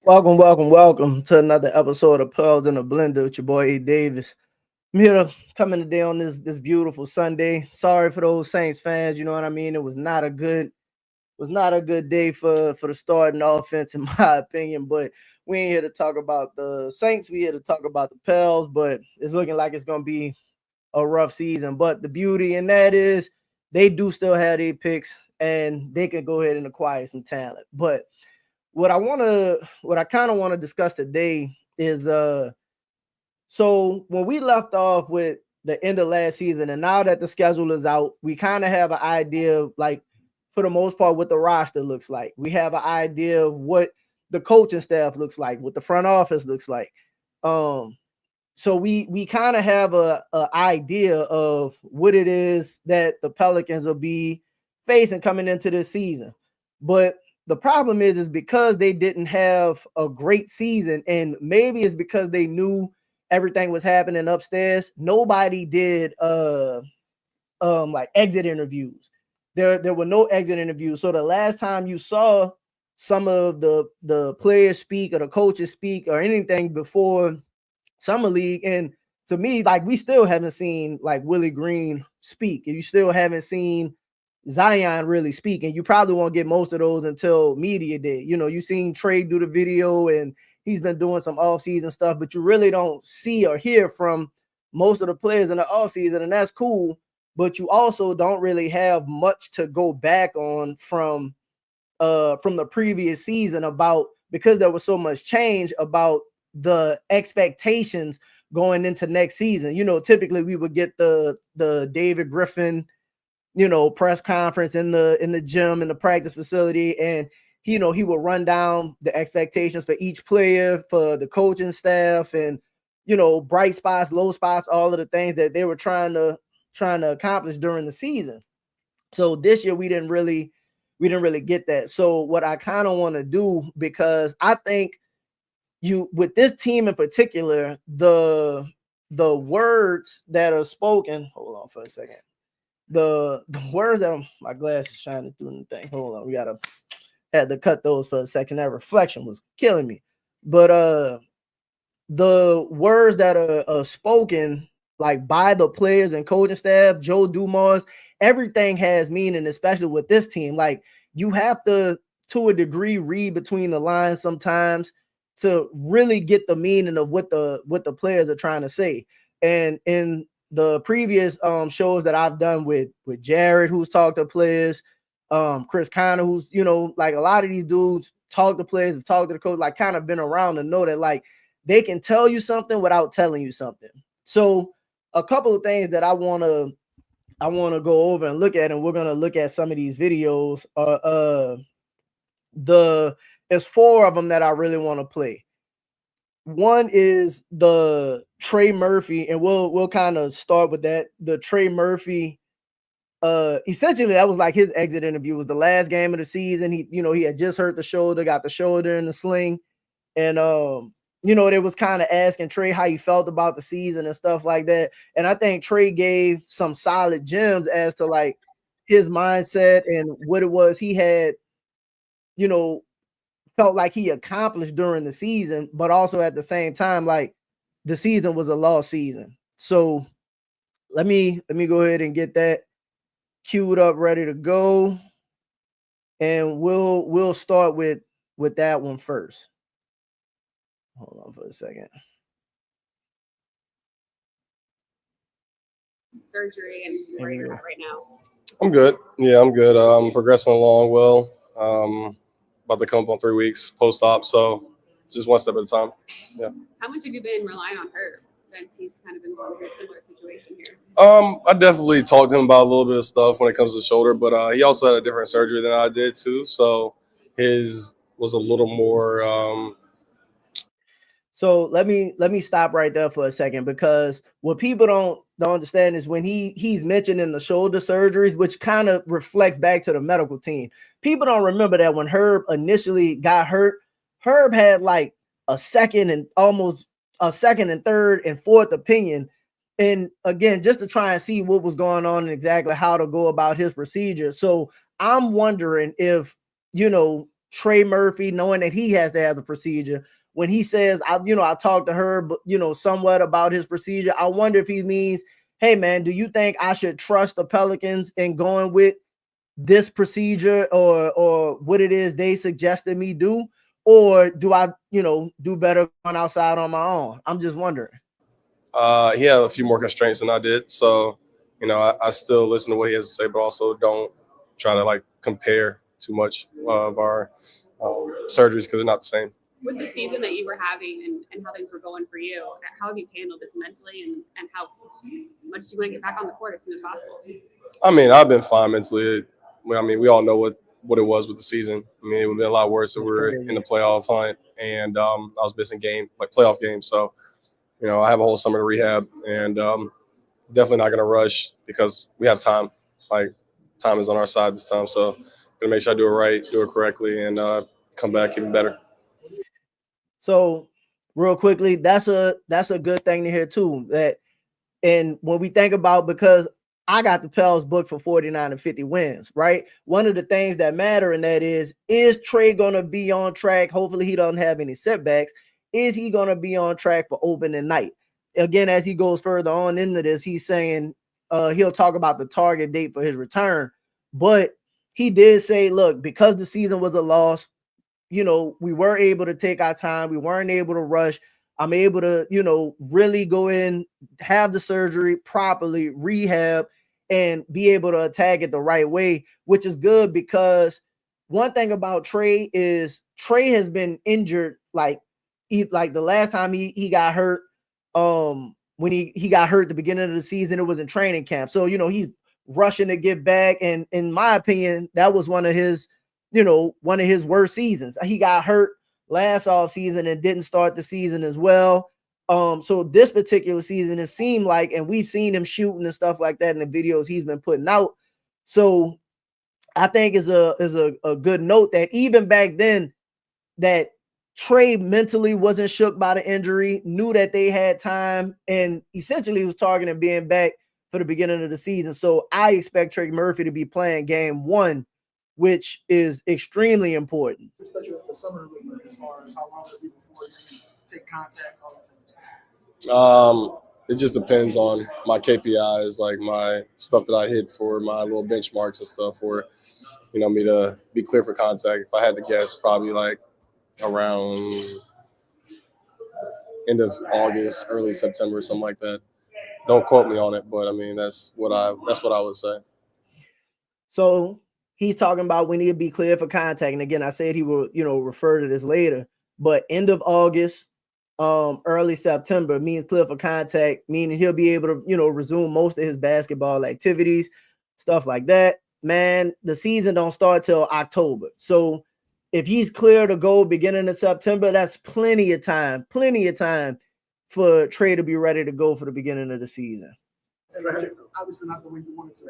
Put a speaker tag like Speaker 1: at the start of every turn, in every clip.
Speaker 1: Welcome to another episode of Pels in the Blender with your boy E. Davis. I'm here to coming today on this beautiful Sunday. Sorry for those Saints fans, you know what I mean? It was not a good day for the starting offense, in my opinion. But we ain't here to talk about the Saints. We here to talk about the Pels, but it's looking like it's gonna be a rough season. But the beauty in that is they do still have their picks and they can go ahead and acquire some talent. But what I kind of want to discuss today is so when we left off with the end of last season and now that the schedule is out, we kind of have an idea of, like, for the most part, what the roster looks like. We have an idea of what the coaching staff looks like, what the front office looks like. So we kind of have a idea of what it is that the Pelicans will be facing coming into this season. But the problem is because they didn't have a great season, and maybe it's because they knew everything was happening upstairs. Nobody did like exit interviews. There were no exit interviews. So the last time you saw some of the players speak or the coaches speak or anything before summer league, and to me, like, we still haven't seen like Willie Green speak, and you still haven't seen Zion really speak, and you probably won't get most of those until media day. You know, you seen Trey do the video and he's been doing some off-season stuff, but you really don't see or hear from most of the players in the off-season, and that's cool. But you also don't really have much to go back on from the previous season, about because there was so much change about the expectations going into next season. You know, typically we would get the David Griffin, you know, press conference in the gym, in the practice facility, and he would run down the expectations for each player, for the coaching staff, and bright spots, low spots, all of the things that they were trying to accomplish during the season. So this year we didn't really get that. So what I kind of want to do, because I think with this team in particular, the words that are spoken, hold on for a second. The words that my glass is shining through the thing. Hold on, had to cut those for a second. That reflection was killing me. But the words that are spoken, like, by the players and coaching staff, Joe Dumars, everything has meaning, especially with this team. Like, you have to a degree, read between the lines sometimes to really get the meaning of what the players are trying to say. And in the previous shows that I've done with Jared, who's talked to players, Chris Conner, who's, like, a lot of these dudes talk to players, have talked to the coach, like, kind of been around and know that, like, they can tell you something without telling you something. So a couple of things that I want to go over and look at, and we're going to look at some of these videos. There's four of them that I really want to play. One is the Trey Murphy, and we'll kind of start with that. The Trey Murphy, essentially that was like his exit interview. It was the last game of the season. He had just hurt the shoulder, got the shoulder in the sling, and they was kind of asking Trey how he felt about the season and stuff like that. And I think Trey gave some solid gems as to, like, his mindset and what it was he had, felt like he accomplished during the season, but also at the same time, like, the season was a lost season. So let me go ahead and get that queued up, ready to go. And we'll start with that one first. Hold on for a second.
Speaker 2: Surgery and where you're at right now.
Speaker 3: I'm good. Yeah, I'm good. I'm progressing along well. About to come up on 3 weeks post-op, so just one step at a time. Yeah.
Speaker 2: How much have you been relying on Herb since he's kind of been going through a similar situation here?
Speaker 3: I definitely talked to him about a little bit of stuff when it comes to the shoulder, but he also had a different surgery than I did too, so his was a little more.
Speaker 1: So let me stop right there for a second, because what people don't understand is when he's mentioning the shoulder surgeries, which kind of reflects back to the medical team. People don't remember that when Herb initially got hurt, Herb had like a second and third and fourth opinion. And again, just to try and see what was going on and exactly how to go about his procedure. So I'm wondering if, Trey Murphy, knowing that he has to have the procedure, when he says, I talked to her, but somewhat about his procedure, I wonder if he means, hey man, do you think I should trust the Pelicans in going with this procedure or what it is they suggested me do? Or do I, do better going outside on my own? I'm just wondering.
Speaker 3: He had a few more constraints than I did. So, I still listen to what he has to say, but also don't try to like compare too much of our surgeries because they're not the same.
Speaker 2: With the season that you were having and how things were going for you, how have you handled this mentally and how much do you want to get back on the court as soon as possible?
Speaker 3: I mean, I've been fine mentally. I mean, we all know what it was with the season. I mean, it would have been a lot worse if we were in the playoff hunt and I was missing playoff games. So, I have a whole summer to rehab and definitely not going to rush because we have time. Like, time is on our side this time. So, going to make sure I do it right, do it correctly, and come back even better.
Speaker 1: So, real quickly, that's a good thing to hear too. And when we think about, because I got the Pels booked for 49 and 50 wins, right? One of the things that matter in that is Trey going to be on track? Hopefully he doesn't have any setbacks. Is he going to be on track for opening night? Again, as he goes further on into this, he's saying he'll talk about the target date for his return. But he did say, look, because the season was a loss, we were able to take our time. We weren't able to rush. I'm able to, really go in, have the surgery properly, rehab, and be able to attack it the right way, which is good because one thing about Trey is Trey has been injured like the last time he got hurt, when he got hurt at the beginning of the season, it was in training camp. So, he's rushing to get back. And in my opinion, that was one of his worst seasons. He got hurt last offseason and didn't start the season as well. So this particular season, it seemed like, and we've seen him shooting and stuff like that in the videos he's been putting out. So I think is a good note that even back then that Trey mentally wasn't shook by the injury, knew that they had time, and essentially was targeting being back for the beginning of the season. So I expect Trey Murphy to be playing game 1, which is extremely important.
Speaker 4: Especially with the summer league, as far as how long it'll be before you take contact, all that type of stuff.
Speaker 3: It just depends on my KPIs, like my stuff that I hit for my little benchmarks and stuff for, me to be clear for contact. If I had to guess, probably like around end of August, early September, something like that. Don't quote me on it, but I mean that's what I would say.
Speaker 1: So he's talking about we need to be clear for contact. And again, I said he will, refer to this later, but end of August, early September means clear for contact, meaning he'll be able to, resume most of his basketball activities, stuff like that. Man, the season don't start till October. So if he's clear to go beginning of September, that's plenty of time for Trey to be ready to go for the beginning of the season.
Speaker 4: Obviously not the way you wanted to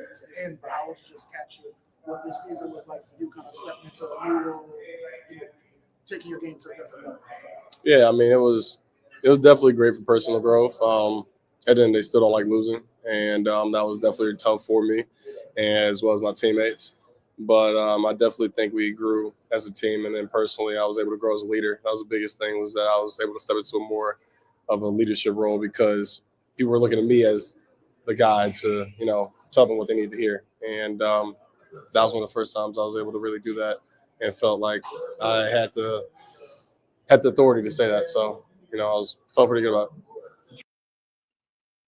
Speaker 4: end, but I want to just capture what this season was like for you, kind of stepping into a new role, taking your game to a different level.
Speaker 3: Yeah, I mean it was definitely great for personal growth. And then they still don't like losing, and that was definitely tough for me, and as well as my teammates. But I definitely think we grew as a team, and then personally, I was able to grow as a leader. That was the biggest thing, was that I was able to step into a more of a leadership role because people were looking at me as the guy to, tell them what they need to hear. And that was one of the first times I was able to really do that and felt like I had the authority to say that. So, felt pretty good about it.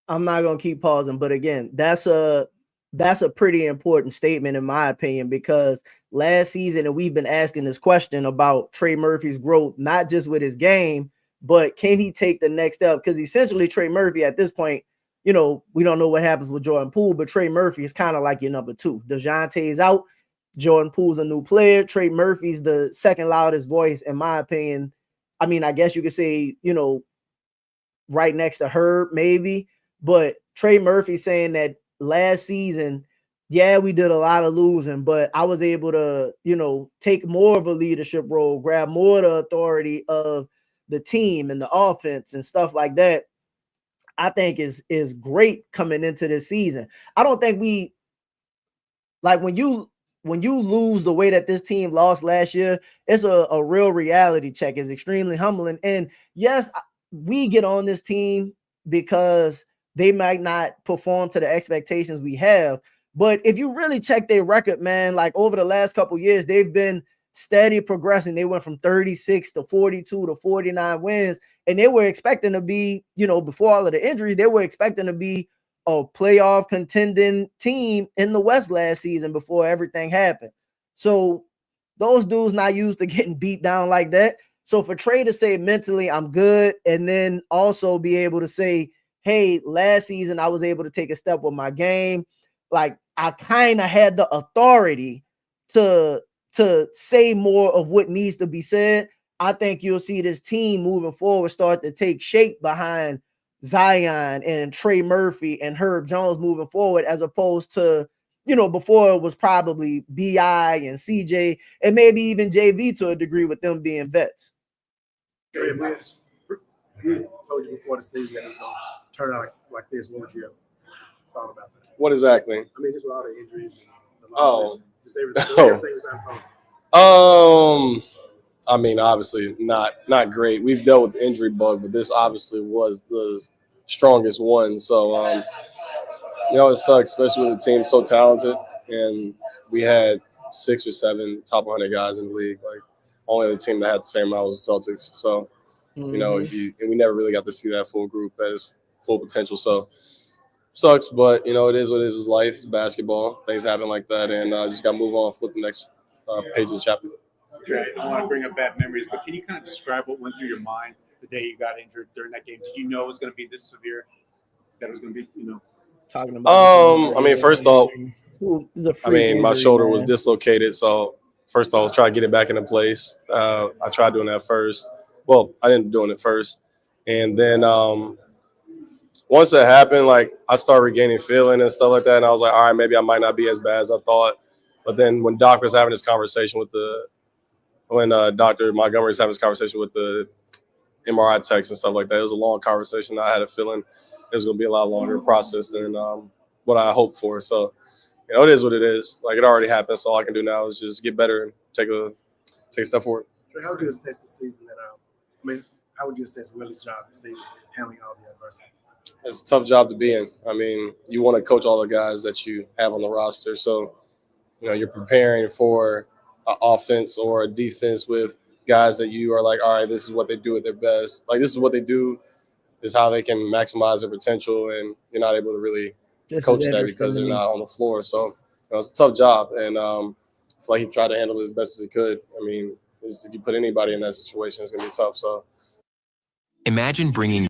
Speaker 1: I'm not going to keep pausing, but again, that's a pretty important statement in my opinion, because last season, and we've been asking this question about Trey Murphy's growth, not just with his game, but can he take the next step? Because essentially Trey Murphy at this point, we don't know what happens with Jordan Poole, but Trey Murphy is kind of like your number 2. Dejounte is out. Jordan Poole's a new player. Trey Murphy's the second loudest voice, in my opinion. I mean, I guess you could say, right next to Herb, maybe. But Trey Murphy saying that last season, yeah, we did a lot of losing, but I was able to, take more of a leadership role, grab more of the authority of the team and the offense and stuff like that. I think is great coming into this season. I don't think we, like, when you when you lose the way that this team lost last year, it's a real reality check. It's extremely humbling. And yes, we get on this team because they might not perform to the expectations we have. But if you really check their record, man, like over the last couple years, they've been steady progressing. They went from 36 to 42 to 49 wins. And they were expecting to be, before all of the injuries, they were expecting to be a playoff contending team in the West last season before everything happened. So those dudes not used to getting beat down like that. So for Trey to say mentally, I'm good, and then also be able to say, hey, last season I was able to take a step with my game. Like I kind of had the authority to say more of what needs to be said. I think you'll see this team moving forward start to take shape behind Zion and Trey Murphy and Herb Jones moving forward, as opposed to, before it was probably BI and CJ and maybe even JV to a degree with them being vets.
Speaker 4: We told you before the season that it was going to turn out like this. What would you have thought about that?
Speaker 3: What exactly?
Speaker 4: I mean, just with all the injuries and the losses. Just everything's done.
Speaker 3: I mean, obviously not great. We've dealt with the injury bug, but this obviously was the strongest one. So, it sucks, especially with a team so talented. And we had 6 or 7 top 100 guys in the league. Like, only other team that had the same amount was the Celtics. So, and we never really got to see that full group at its full potential. So, sucks, but, it is what it is. It's life. It's basketball. Things happen like that. And just got to move on, flip the next page of the chapter.
Speaker 5: Okay, I don't want to bring up bad memories, but can you kind of describe what went through your mind the day you got injured during that game? Did you know it was going to be this severe? That it was going to be,
Speaker 1: Talking about.
Speaker 3: I mean, first off, my
Speaker 1: injury,
Speaker 3: shoulder
Speaker 1: man.
Speaker 3: was dislocated. So first I was trying to get it back into place. I tried doing that first. Well, I didn't do it first. And then once that happened, like I started regaining feeling and stuff like that. And I was like, all right, maybe I might not be as bad as I thought. But then when Doc was having this conversation when Dr. Montgomery was having this conversation with the MRI techs and stuff like that, it was a long conversation. I had a feeling it was going to be a lot longer process than what I hoped for. So, it is what it is. Like, it already happened, so all I can do now is just get better and take a step forward.
Speaker 4: How would you assess the season how would you assess Willie's job this season, handling all the adversity?
Speaker 3: It's a tough job to be in. I mean, you want to coach all the guys that you have on the roster. So, you're preparing for an offense or a defense with guys that you are like, all right, this is what they do at their best. Like, this is what they do, is how they can maximize their potential, and you're not able to really coach that because they're not on the floor. So, it's a tough job, and I feel like he tried to handle it as best as he could. I mean, if you put anybody in that situation, it's going to be tough. So,
Speaker 6: imagine bringing.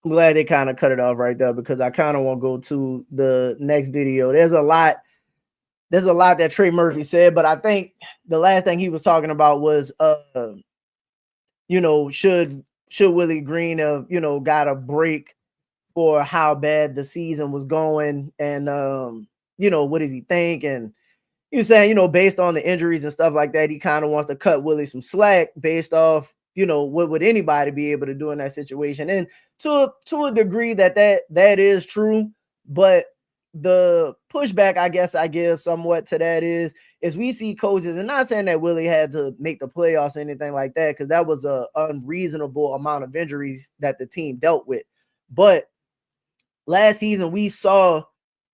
Speaker 1: I'm glad they kind of cut it off right there, because I kind of want to go to the next video. There's a lot that Trey Murphy said, but I think the last thing he was talking about was, should Willie Green have, got a break for how bad the season was going, and what does he think? And he was saying, based on the injuries and stuff like that, he kind of wants to cut Willie some slack based off, what would anybody be able to do in that situation? And to a degree that is true, but the pushback I guess I give somewhat to that is we see coaches, and not saying that Willie had to make the playoffs or anything like that, because that was a unreasonable amount of injuries that the team dealt with. But last season we saw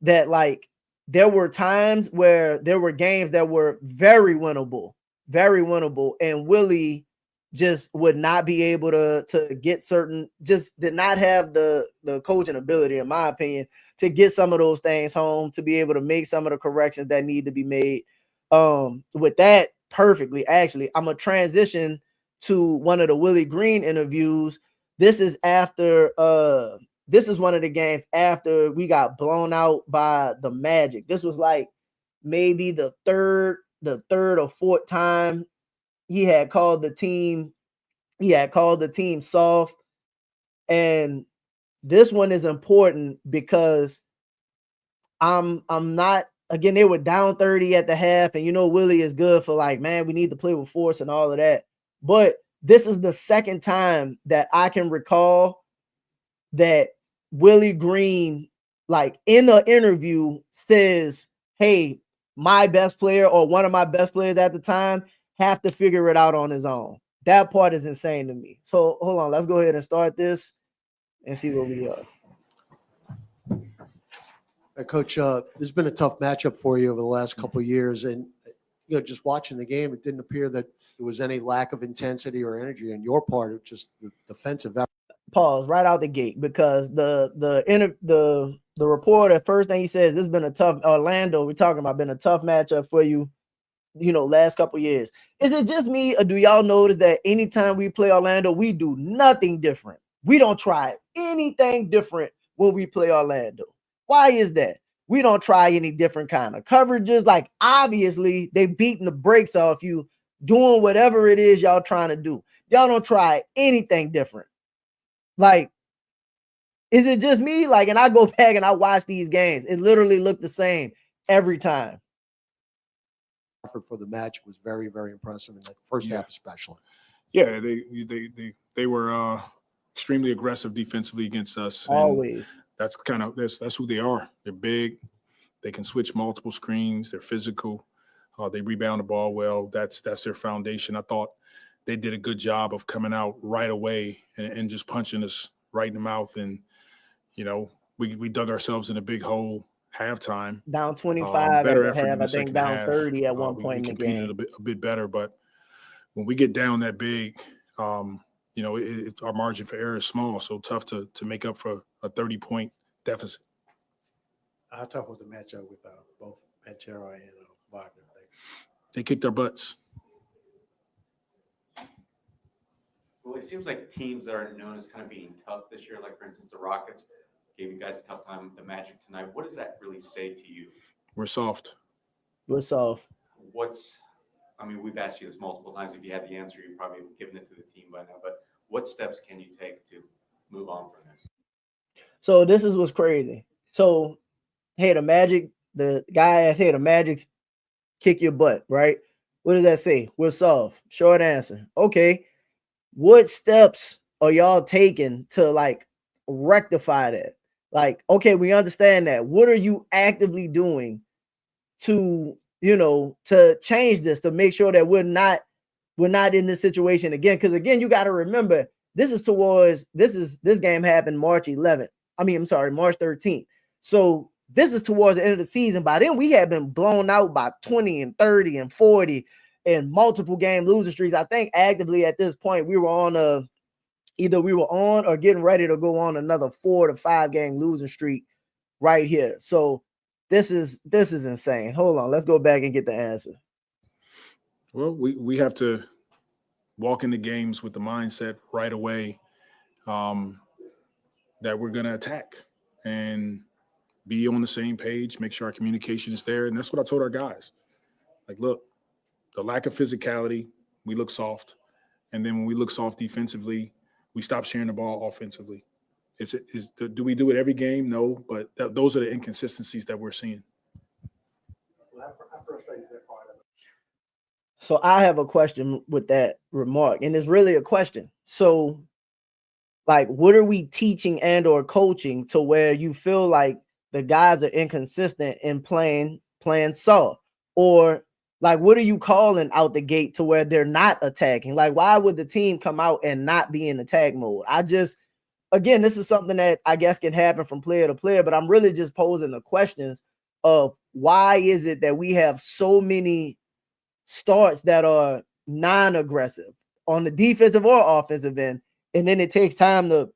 Speaker 1: that, like, there were times where there were games that were very winnable, and Willie just would not be able to get certain, just did not have the coaching ability, in my opinion, to get some of those things home, to be able to make some of the corrections that need to be made. With that perfectly, actually, I'm gonna transition to one of the Willie Green interviews. This is one of the games after we got blown out by the Magic. This was like maybe the third or fourth time he had called the team soft. And this one is important because I'm not, again, they were down 30 at the half, and Willie is good for, like, man, we need to play with force and all of that. But this is the second time that I can recall that Willie Green, like, in an interview says, hey, my best player or one of my best players at the time have to figure it out on his own. That part is insane to me. So hold on, let's go ahead and start this and see where we are.
Speaker 7: Coach, this has been a tough matchup for you over the last couple of years, and just watching the game, it didn't appear that there was any lack of intensity or energy on your part. It was just the defensive effort.
Speaker 1: Pause right out the gate, because the reporter, first thing he says, this has been a tough Orlando. We're talking about been a tough matchup for you, last couple of years. Is it just me, or do y'all notice that anytime we play Orlando, we do nothing different? We don't try anything different when we play Orlando. Why is that? We don't try any different kind of coverages. Like, obviously, they beating the brakes off you doing whatever it is y'all trying to do. Y'all don't try anything different. Like, is it just me? Like, and I go back and I watch these games. It literally looked the same every time.
Speaker 7: For the match was very, very impressive in the first half, especially.
Speaker 8: Yeah, they were extremely aggressive defensively against us.
Speaker 1: Always.
Speaker 8: That's that's who they are. They're big. They can switch multiple screens. They're physical. They rebound the ball well. That's their foundation. I thought they did a good job of coming out right away and just punching us right in the mouth. And we dug ourselves in a big hole. Halftime,
Speaker 1: down 25
Speaker 8: better
Speaker 1: at the
Speaker 8: effort
Speaker 1: half. I think down 30 at one point in the game.
Speaker 8: We competed a bit better, but when we get down that big, our margin for error is small, so tough to make up for a 30-point deficit.
Speaker 9: How tough was the matchup with both Pantera and Wagner?
Speaker 8: They kicked our butts.
Speaker 10: Well, it seems like teams that are known as kind of being tough this year, like for instance the Rockets, gave you guys a tough time with the Magic tonight. What does that really say to you?
Speaker 8: We're soft.
Speaker 1: We're soft.
Speaker 10: We've asked you this multiple times. If you had the answer, you probably have given it to the team by now. But what steps can you take to move on from this?
Speaker 1: So this is what's crazy. So, hey, the Magic, the guy asked, hey, the Magic's kick your butt, right? What does that say? We're soft. Short answer. Okay. What steps are y'all taking to rectify that? Okay, we understand that. What are you actively doing to change this, to make sure that we're not in this situation again? Because again, you got to remember, this game happened March 13th. So this is towards the end of the season. By then, we had been blown out by 20 and 30 and 40 and multiple game losing streaks. I think actively at this point, we were on either we were on or getting ready to go on another 4 to 5 game losing streak right here. So this is insane. Hold on, let's go back and get the answer.
Speaker 8: Well, we have to walk into games with the mindset right away that we're going to attack and be on the same page, make sure our communication is there. And that's what I told our guys. Look, the lack of physicality, we look soft. And then when we look soft defensively, we stop sharing the ball offensively. Do we do it every game? No, but those are the inconsistencies that we're seeing.
Speaker 1: So I have a question with that remark, and it's really a question. So, what are we teaching and or coaching to where you feel like the guys are inconsistent in playing soft? Or what are you calling out the gate to where they're not attacking? Why would the team come out and not be in attack mode? Again, this is something that I guess can happen from player to player, but I'm really just posing the questions of why is it that we have so many starts that are non-aggressive on the defensive or offensive end, and then it takes time to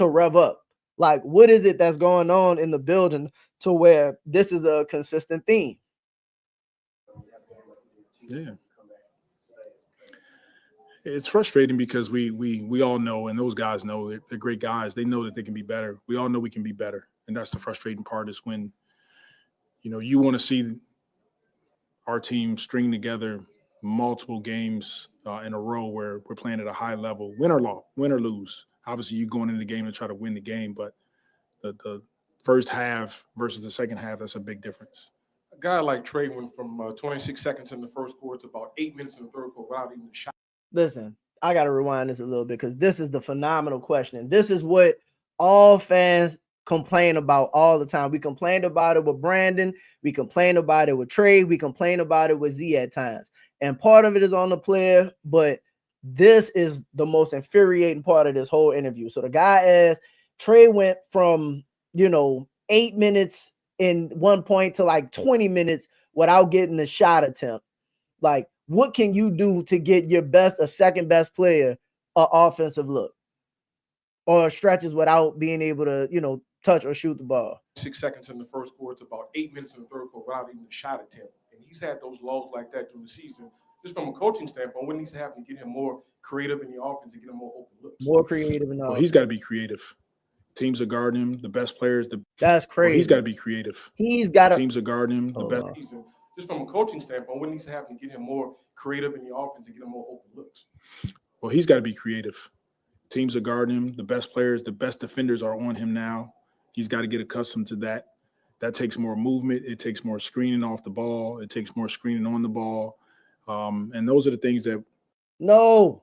Speaker 1: rev up. What is it that's going on in the building to where this is a consistent theme?
Speaker 8: Yeah. It's frustrating because we all know, and those guys know, they're great guys. They know that they can be better. We all know we can be better. And that's the frustrating part, is when, you want to see our team string together multiple games in a row where we're playing at a high level, win or lose. Obviously, you're going into the game to try to win the game, but the first half versus the second half, that's a big difference.
Speaker 11: A guy like Trey went from 26 seconds in the first quarter to about 8 minutes in the third quarter without even a shot.
Speaker 1: Listen, I got to rewind this a little bit because this is the phenomenal question. This is what all fans, complain about all the time. We complained about it with Brandon. We complained about it with Trey. We complain about it with Z at times. And part of it is on the player, but this is the most infuriating part of this whole interview. So the guy asked, Trey went from, 8 minutes in one point to like 20 minutes without getting a shot attempt. Like, what can you do to get your best, a second best player, an offensive look or stretches without being able to, touch or shoot the ball?
Speaker 11: 6 seconds in the first quarter to about 8 minutes in the third quarter without even a shot attempt. And he's had those lulls like that through the season. Just from a coaching standpoint, what needs to happen to get him more creative in the offense and get him more open looks?
Speaker 1: More creative in the
Speaker 8: Well,
Speaker 1: offense.
Speaker 8: he's got to be creative. Teams are guarding him. The best players.
Speaker 1: That's crazy.
Speaker 8: Well, he's got to be creative.
Speaker 1: He's got to.
Speaker 8: Teams are guarding him. The best.
Speaker 11: Season. Just from a coaching standpoint, what needs to happen to get him more creative in the offense and get him more open looks?
Speaker 8: Well, he's got to be creative. Teams are guarding him. The best players, the best defenders are on him now. He's got to get accustomed to that. That takes more movement. It takes more screening off the ball. It takes more screening on the ball. And those are the things that.
Speaker 1: No.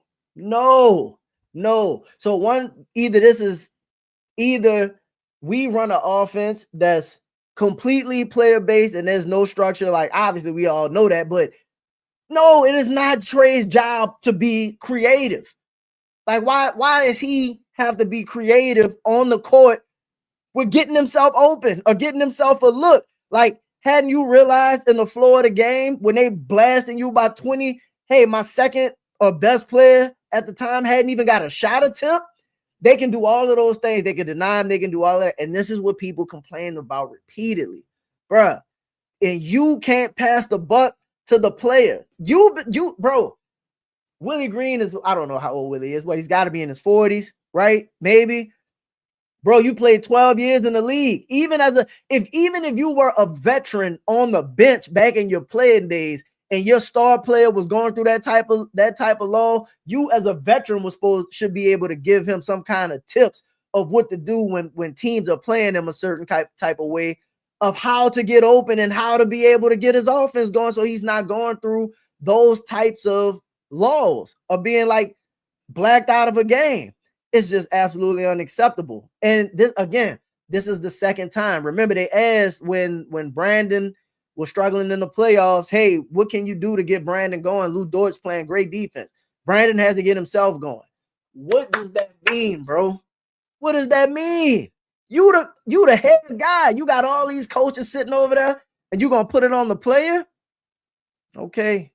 Speaker 1: So either we run an offense that's completely player based and there's no structure. Like, obviously we all know that, but no, it is not Trey's job to be creative. Like, why does he have to be creative on the court with getting himself open or getting himself a look? Like, hadn't you realized in the floor of the game when they blasting you by 20, hey, my second or best player at the time hadn't even got a shot attempt? They can do all of those things. They can deny him. They can do all that. And this is what people complain about repeatedly, bruh. And you can't pass the buck to the player. Bro, Willie Green is, I don't know how old Willie is, but he's got to be in his 40s, right? Maybe. Bro, you played 12 years in the league. Even if you were a veteran on the bench back in your playing days and your star player was going through that type of lull, you as a veteran should be able to give him some kind of tips of what to do when teams are playing him a certain type of way, of how to get open and how to be able to get his offense going so he's not going through those types of lulls or being like blacked out of a game. It's just absolutely unacceptable. And this is the second time. Remember, they asked when Brandon was struggling in the playoffs, hey, what can you do to get Brandon going? Lou Dort's playing great defense. Brandon has to get himself going. What does that mean, bro? What does that mean? You the head guy. You got all these coaches sitting over there, and you gonna put it on the player? Okay.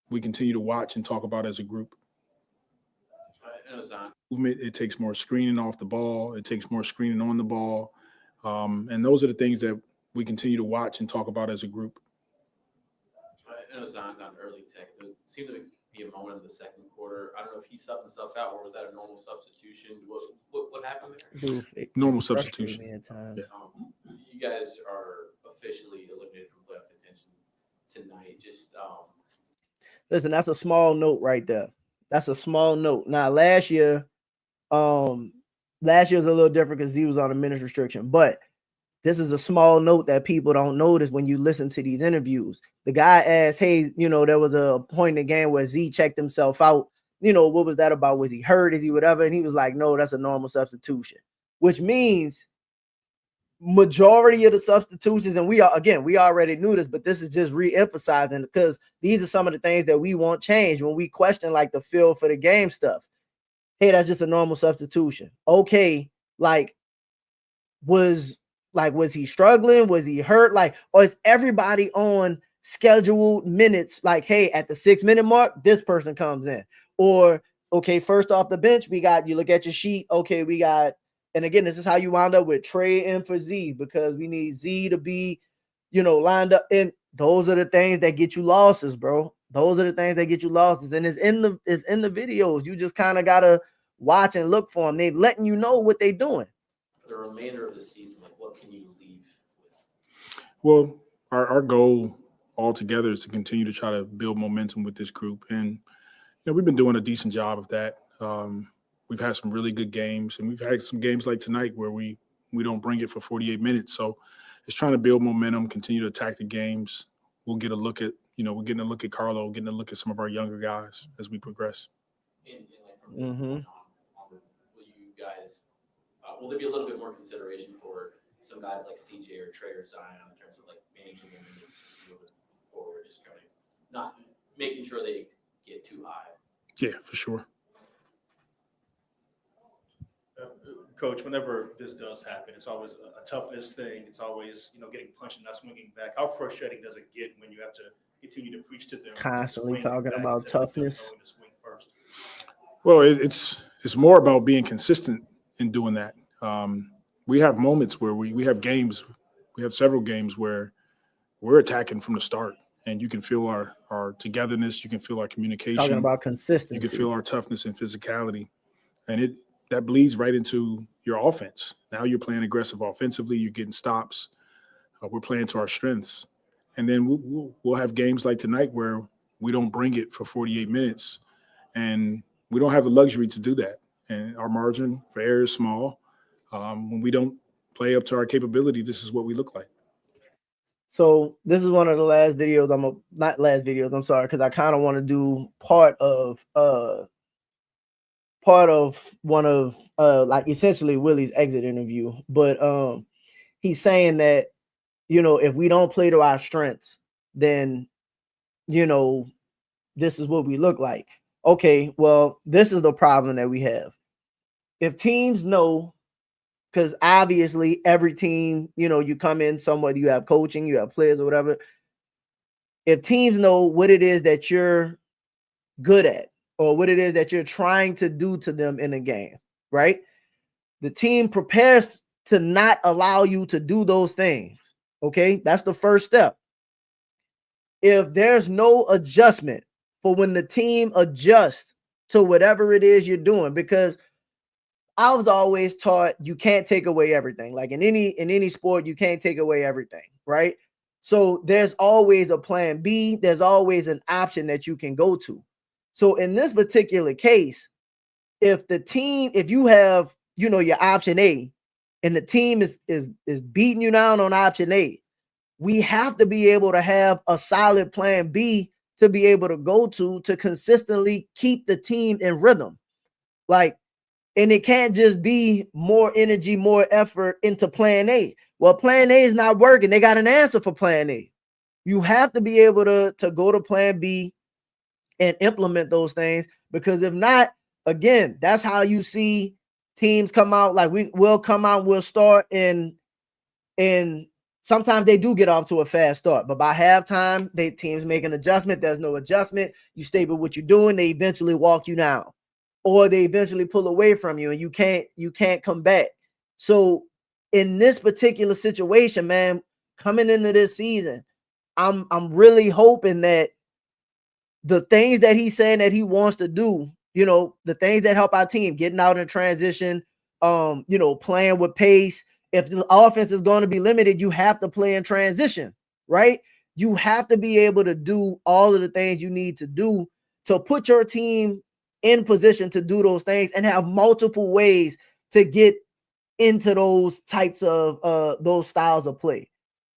Speaker 8: We continue to watch and talk about as a group. Movement. It takes more screening off the ball. It takes more screening on the ball. And those are the things that we continue to watch and talk about as a group.
Speaker 12: I know Zion got an early tech. There seemed to be a moment in the second quarter. I don't know if he subbed himself out or was that a normal substitution? What happened there?
Speaker 8: Normal substitution.
Speaker 12: Yeah. You guys are officially eliminated from playoff contention tonight. Just
Speaker 1: listen, that's a small note right there. That's a small note. Now, last year was a little different because he was on a minutes restriction, but this is a small note that people don't notice when you listen to these interviews. The guy asked, hey, there was a point in the game where Z checked himself out. What was that about? Was he hurt? Is he whatever? And he was like, no, that's a normal substitution, which means majority of the substitutions, and we already knew this, but this is just re-emphasizing because these are some of the things that we want changed when we question like the feel for the game stuff. Hey, that's just a normal substitution. Okay, was he struggling? Was he hurt? Or is everybody on scheduled minutes? Like, hey, at the 6-minute mark, this person comes in. Or, okay, first off the bench, you look at your sheet. Okay, we got, and again, this is how you wound up with Trey in for Z because we need Z to be, lined up. And those are the things that get you losses, bro. Those are the things that get you losses. And it's in the videos. You just kind of got to watch and look for them. They're letting you know what they're doing.
Speaker 12: For the remainder of the season, what can you leave with?
Speaker 8: Well, our goal altogether is to continue to try to build momentum with this group. And, we've been doing a decent job of that. We've had some really good games, and we've had some games like tonight where we don't bring it for 48 minutes. So it's trying to build momentum, continue to attack the games. We'll get a look at, we're getting a look at Carlo, getting a look at some of our younger guys as we progress.
Speaker 12: From this point on, will you guys will there be a little bit more consideration for some guys like CJ or Trey or Zion in terms of like managing their minutes just moving forward, just kind of not making sure they get too high?
Speaker 8: Yeah, for sure.
Speaker 13: Coach, whenever this does happen, it's always a toughness thing. It's always, getting punched and not swinging back. How frustrating does it get when you have to continue to preach to them?
Speaker 1: Constantly talking about toughness.
Speaker 13: To swing first?
Speaker 8: Well, it's more about being consistent in doing that. We have moments where we have games, we have several games where we're attacking from the start, and you can feel our togetherness, you can feel our communication.
Speaker 1: Talking about consistency.
Speaker 8: You can feel our toughness and physicality, and that bleeds right into your offense. Now you're playing aggressive offensively, you're getting stops. We're playing to our strengths, and then we'll have games like tonight where we don't bring it for 48 minutes, and we don't have the luxury to do that. And our margin for error is small. When we don't play up to our capability, this is what we look like.
Speaker 1: So this is one of the last videos. I'm sorry, because I kind of want to do part of one of like essentially Willie's exit interview. But he's saying that, if we don't play to our strengths, then this is what we look like. Okay, well, this is the problem that we have. If teams know, because obviously every team, you come in somewhere, you have coaching, you have players or whatever. If teams know what it is that you're good at or what it is that you're trying to do to them in a game, right? The team prepares to not allow you to do those things, okay? That's the first step. If there's no adjustment for when the team adjusts to whatever it is you're doing, because I was always taught you can't take away everything. Like in any sport, you can't take away everything, right? So there's always a plan B. There's always an option that you can go to. So in this particular case, if you have, your option A and the team is beating you down on option A, we have to be able to have a solid plan B to be able to go to consistently keep the team in rhythm. And it can't just be more energy, more effort into plan A. Well, plan A is not working. They got an answer for plan A. You have to be able to go to plan B and implement those things, because if not, again, that's how you see teams come out. Like we'll come out, we'll start, and sometimes they do get off to a fast start, but by halftime, teams make an adjustment. There's no adjustment. You stay with what you're doing. They eventually walk you down, or they eventually pull away from you, and you can't come back. So in this particular situation, man, coming into this season, I'm really hoping that the things that he's saying that he wants to do, the things that help our team, getting out in transition, playing with pace. If the offense is going to be limited, you have to play in transition, right? You have to be able to do all of the things you need to do to put your team in position to do those things and have multiple ways to get into those types of those styles of play.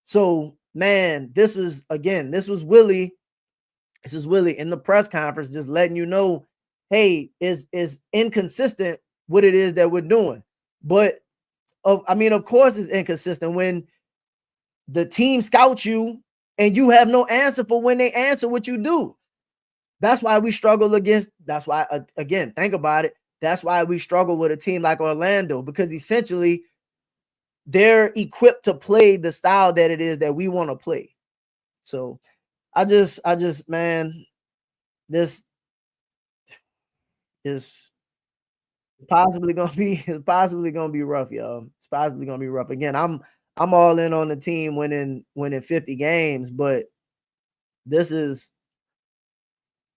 Speaker 1: So, man, this was Willie. This is Willie in the press conference, just letting you know, hey, is inconsistent what it is that we're doing. But of course it's inconsistent when the team scouts you and you have no answer for when they answer what you do. That's why we struggle against. That's why, again, think about it. That's why we struggle with a team like Orlando, because essentially they're equipped to play the style that it is that we want to play. So I just, man, this is possibly gonna be rough, y'all. It's possibly gonna be rough. Again, I'm all in on the team winning 50 games, but this is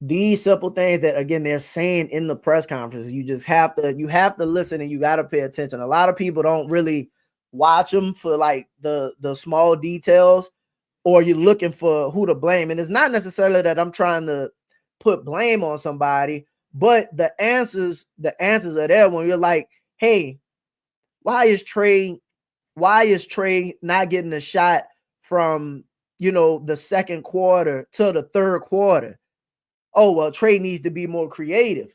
Speaker 1: these simple things that, again, they're saying in the press conferences. You just have to listen, and you got to pay attention. A lot of people don't really watch them for like the small details, or you're looking for who to blame. And it's not necessarily that I'm trying to put blame on somebody, but the answers are there when you're like, hey, why is Trey not getting a shot from, the second quarter to the third quarter? Oh, well, Trey needs to be more creative.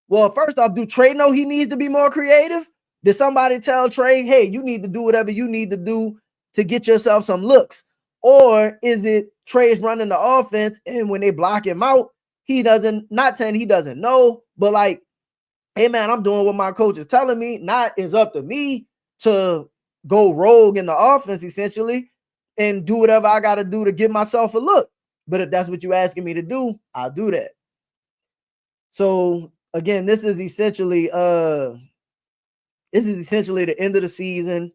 Speaker 1: Well, first off, do Trey know he needs to be more creative? Did somebody tell Trey, hey, you need to do whatever you need to do to get yourself some looks? Or is it Trey's running the offense, and when they block him out, he doesn't, not saying he doesn't know, but like, hey man, I'm doing what my coach is telling me. Not it's up to me to go rogue in the offense essentially and do whatever I got to do to give myself a look. But if that's what you're asking me to do, I'll do that. So again, this is essentially the end of the season.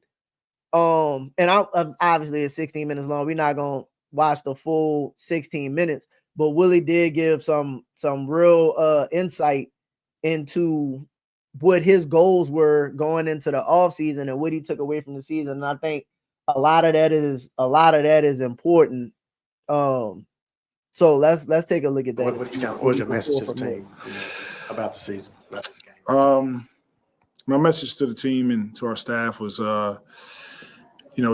Speaker 1: And I'm obviously it's 16 minutes long. We're not gonna watch the full 16 minutes, but Willie did give some real insight into what his goals were going into the offseason and what he took away from the season. And I think a lot of that is important. So let's take a look at that.
Speaker 9: What was your message to the team about the season, about this game?
Speaker 8: My message to the team and to our staff was,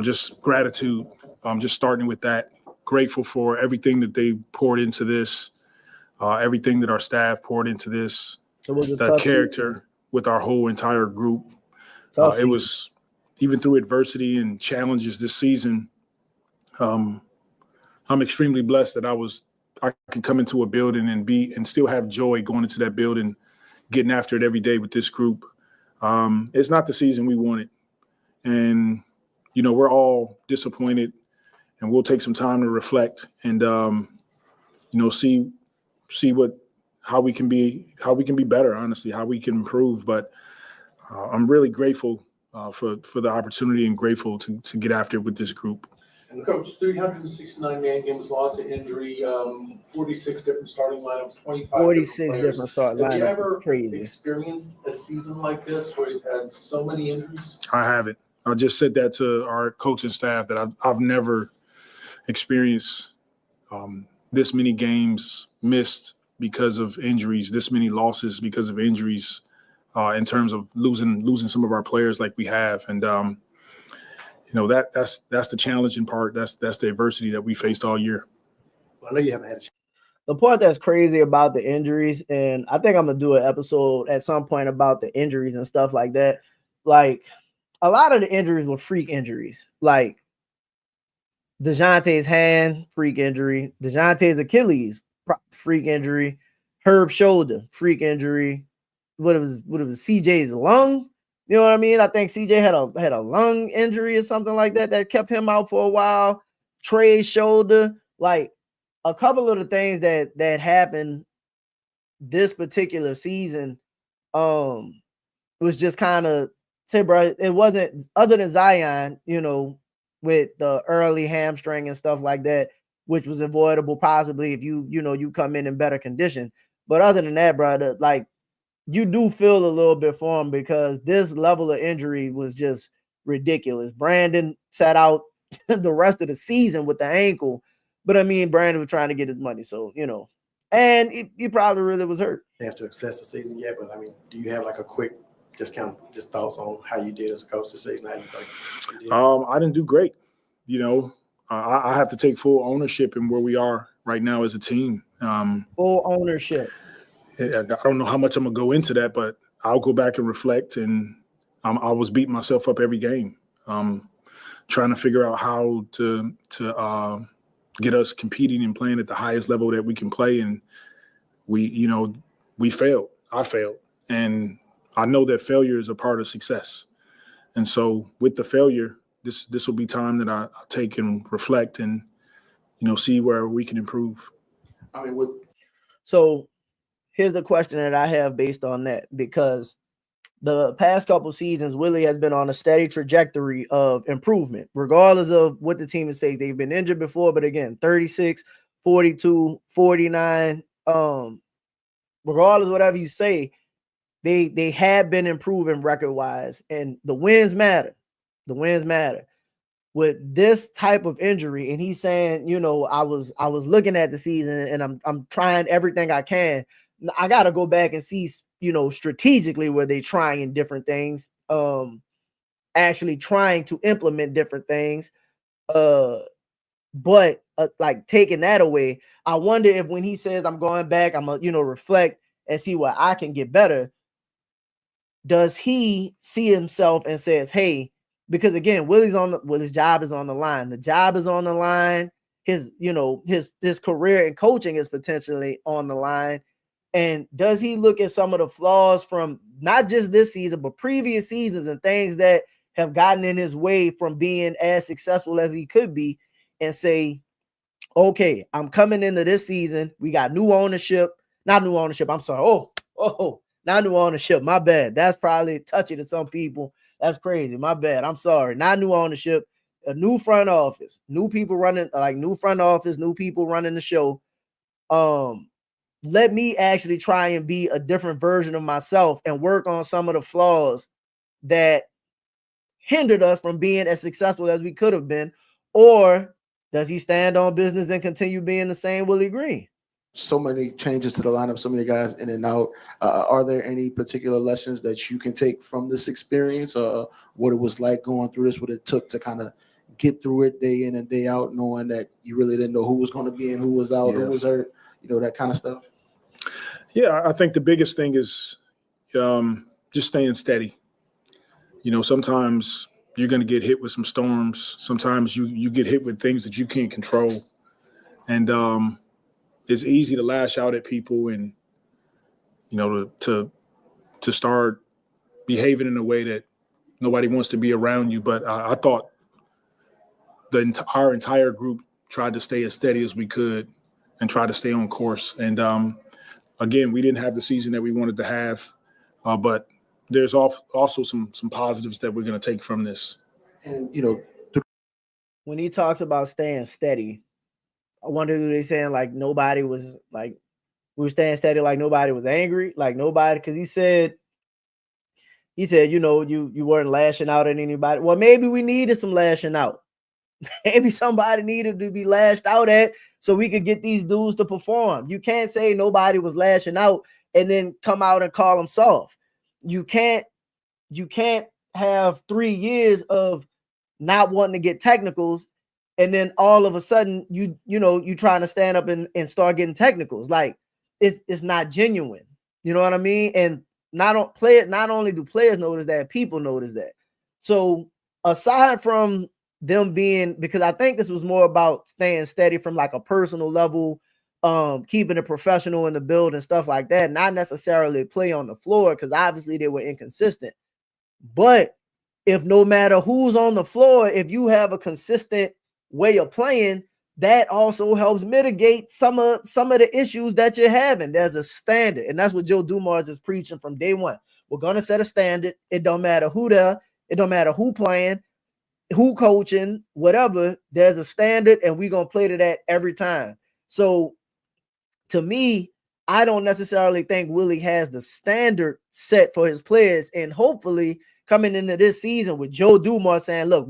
Speaker 8: just gratitude. Just starting with that, grateful for everything that they poured into this, everything that our staff poured into this, the character with our whole entire group. It was, even through adversity and challenges this season, I'm extremely blessed that I can come into a building and still have joy going into that building, getting after it every day with this group. It's not the season we wanted. And, we're all disappointed, and we'll take some time to reflect and, see how we can be better, honestly, how we can improve. But I'm really grateful for the opportunity and grateful to get after it with this group.
Speaker 14: And Coach, 369 man games, lost to injury, 46 different starting lineups, 25
Speaker 1: 46 different starting lineups.
Speaker 14: Have you ever
Speaker 1: crazy
Speaker 14: experienced a season like this where you've had so many injuries?
Speaker 8: I haven't. I just said that to our coaching staff that I've never experienced this many games missed because of injuries, this many losses because of injuries, in terms of losing some of our players like we have. And that's the challenging part. That's the adversity that we faced all year.
Speaker 9: I know you haven't had
Speaker 1: the part that's crazy about the injuries, and I think I'm gonna do an episode at some point about the injuries and stuff like that. Like, a lot of the injuries were freak injuries. Like Dejounte's hand, freak injury. Dejounte's Achilles, freak injury. Herb's shoulder, freak injury. What it was CJ's lung. You know what I mean? I think CJ had a lung injury or something like that kept him out for a while. Trey's shoulder, like a couple of the things that happened this particular season, was just kind of, say, bro, it wasn't, other than Zion, with the early hamstring and stuff like that, which was avoidable possibly if you come in better condition. But other than that, bro, like, you do feel a little bit for him because this level of injury was just ridiculous. Brandon sat out the rest of the season with the ankle, but I mean, Brandon was trying to get his money, so and he probably really was hurt.
Speaker 9: Has to assess the season yet, but I mean, do you have like a quick just thoughts on how you did as a coach this season? How you think you did?
Speaker 8: I didn't do great. I have to take full ownership in where we are right now as a team.
Speaker 1: Full ownership.
Speaker 8: I don't know how much I'm gonna go into that, but I'll go back and reflect. And I was beating myself up every game, trying to figure out how to get us competing and playing at the highest level that we can play. And we failed. I failed, and I know that failure is a part of success. And so with the failure, this will be time that I take and reflect and see where we can improve.
Speaker 14: I mean,
Speaker 1: so here's the question that I have based on that, because the past couple seasons, Willie has been on a steady trajectory of improvement, regardless of what the team has faced. They've been injured before, but again, 36, 42, 49, regardless of whatever you say, they have been improving record-wise, and the wins matter. The wins matter. With this type of injury, and he's saying, I was looking at the season and I'm trying everything I can. I got to go back and see, strategically where they trying different things, actually trying to implement different things. But like taking that away, I wonder if when he says I'm going back, I'm gonna, reflect and see where I can get better. does he see himself and says, hey, because again, Willie's job is on the line. The job is on the line. His career in coaching is potentially on the line. And does he look at some of the flaws from not just this season, but previous seasons and things that have gotten in his way from being as successful as he could be and say, okay, I'm coming into this season. We got new ownership, not new ownership. I'm sorry. Not new ownership. My bad. That's probably touchy to some people. That's crazy. My bad. I'm sorry. Not new ownership, a new front office, new people running, like new front office, new people running the show. Let me actually try and be a different version of myself and work on some of the flaws that hindered us from being as successful as we could have been. Or does he stand on business and continue being the same Willie Green?
Speaker 4: So many changes to the lineup, so many guys in and out. Are there any particular lessons that you can take from this experience? What it was like going through this, what it took to kind of get through it day in and day out, knowing that you really didn't know who was going to be in, who was out, who was hurt, that kind of stuff?
Speaker 8: Yeah, I think the biggest thing is just staying steady. Sometimes you're going to get hit with some storms. Sometimes you get hit with things that you can't control. And it's easy to lash out at people and, to start behaving in a way that nobody wants to be around you. But I thought our entire group tried to stay as steady as we could and try to stay on course. And again, we didn't have the season that we wanted to have, but there's also some positives that we're going to take from this.
Speaker 4: And,
Speaker 1: when he talks about staying steady, I wonder if they're saying like nobody was like, we were staying steady, like nobody was angry, like nobody, because he said, you weren't lashing out at anybody. Well, maybe we needed some lashing out. Maybe somebody needed to be lashed out at so we could get these dudes to perform. You can't say nobody was lashing out and then come out and call them soft. You can't have 3 years of not wanting to get technicals and then all of a sudden you trying to stand up and start getting technicals. Like it's not genuine. You know what I mean? And not only do players notice that, people notice that. So aside from them being, because I think this was more about staying steady from like a personal level, keeping it professional in the build and stuff like that, not necessarily play on the floor, because obviously they were inconsistent. But if no matter who's on the floor, if you have a consistent way of playing, that also helps mitigate some of the issues that you're having. There's a standard, and that's what Joe Dumars is preaching from day one. We're gonna set a standard. It don't matter who there, it don't matter who playing, who coaching, whatever. There's a standard, and we're gonna play to that every time. So to me, I don't necessarily think Willie has the standard set for his players, and hopefully coming into this season with Joe Dumars saying, look,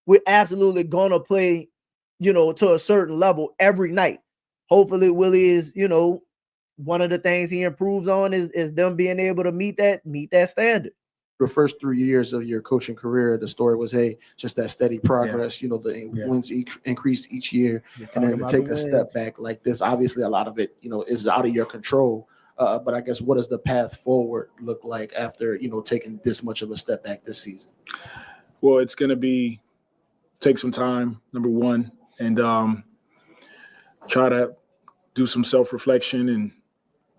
Speaker 1: we're absolutely gonna play, to a certain level every night. Hopefully Willie is, one of the things he improves on is them being able to meet that standard.
Speaker 4: The first 3 years of your coaching career, the story was, hey, just that steady progress, the wins increase each year. And then to take a step back like this, obviously a lot of it, is out of your control. But I guess, what does the path forward look like after, taking this much of a step back this season?
Speaker 8: Well, it's going to take some time, number one, and try to do some self-reflection, and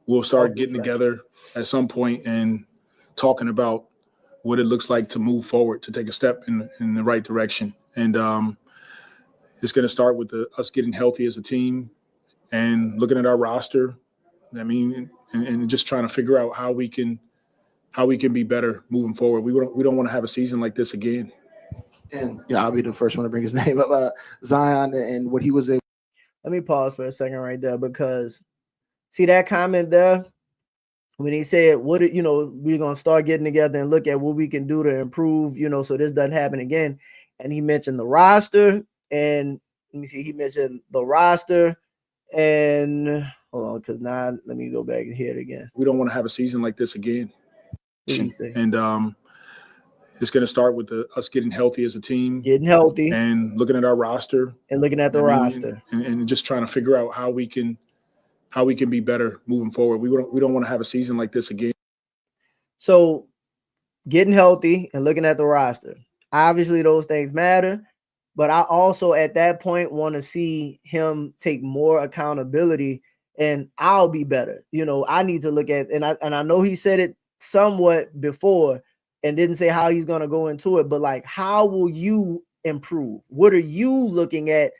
Speaker 8: we'll start getting together at some point and talking about what it looks like to move forward, to take a step in the right direction. And it's going to start with us getting healthy as a team and looking at our roster. I mean, and just trying to figure out how we can be better moving forward. We don't want to have a season like this again.
Speaker 4: And I'll be the first one to bring his name up. Zion and what he was able.
Speaker 1: Let me pause for a second right there, because see that comment there when he said, we're gonna start getting together and look at what we can do to improve, so this doesn't happen again. And he mentioned the roster, and let me see, he mentioned the roster, and hold on, because now let me go back and hear it again.
Speaker 8: We don't want to have a season like this again.
Speaker 1: What did he say?
Speaker 8: And it's going to start with us getting healthy as a team, and looking at our roster
Speaker 1: and looking at the roster,
Speaker 8: and just trying to figure out how we can be better moving forward. We don't want to have a season like this again.
Speaker 1: So getting healthy and looking at the roster, obviously those things matter. But I also at that point want to see him take more accountability, and I'll be better. I need to look at, and I know he said it somewhat before and didn't say how he's going to go into it, but like, how will you improve? What are you looking at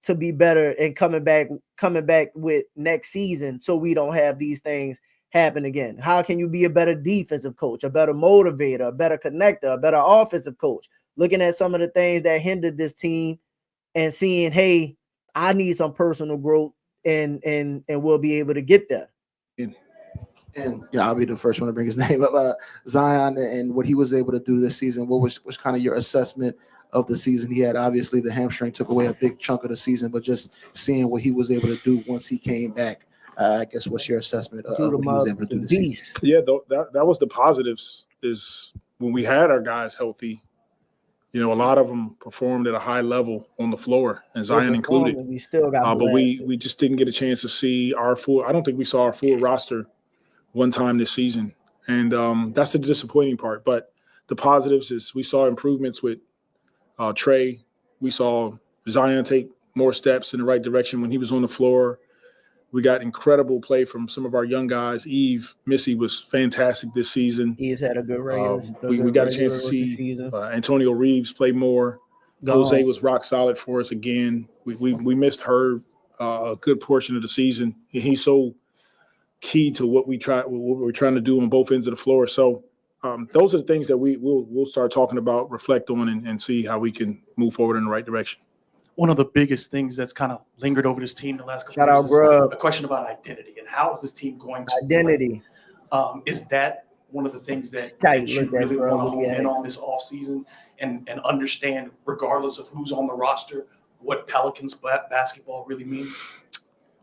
Speaker 1: to be better and coming back with next season so we don't have these things happen again? How can you be a better defensive coach, a better motivator, a better connector, a better offensive coach? Looking at some of the things that hindered this team and seeing, hey, I need some personal growth and we'll be able to get there.
Speaker 4: And I'll be the first one to bring his name up. Zion and what he was able to do this season. What was kind of your assessment of the season? He had obviously the hamstring took away a big chunk of the season, but just seeing what he was able to do once he came back, I guess what's your assessment of what he was able to do this season?
Speaker 8: Yeah, that was the positives. Is when we had our guys healthy. A lot of them performed at a high level on the floor, and Zion included.
Speaker 1: We still got
Speaker 8: but we just didn't get a chance to see our full. I don't think we saw our full roster one time this season, and that's the disappointing part. But the positives is we saw improvements with Trey. We saw Zion take more steps in the right direction when he was on the floor. We got incredible play from some of our young guys. Missy was fantastic this season.
Speaker 1: He's had a good regular.
Speaker 8: We got a chance to see Antonio Reeves play more. Jose was rock solid for us again. We missed Herb a good portion of the season. He's so key to what we're trying to do on both ends of the floor. So those are the things that we'll start talking about, reflect on, and see how we can move forward in the right direction.
Speaker 15: One of the biggest things that's kind of lingered over this team the last couple
Speaker 1: of years is
Speaker 15: a question about identity and how is this team going to
Speaker 1: identity.
Speaker 15: Is that one of the things that you really want to hone in on this offseason and understand, regardless of who's on the roster, what Pelicans basketball really means?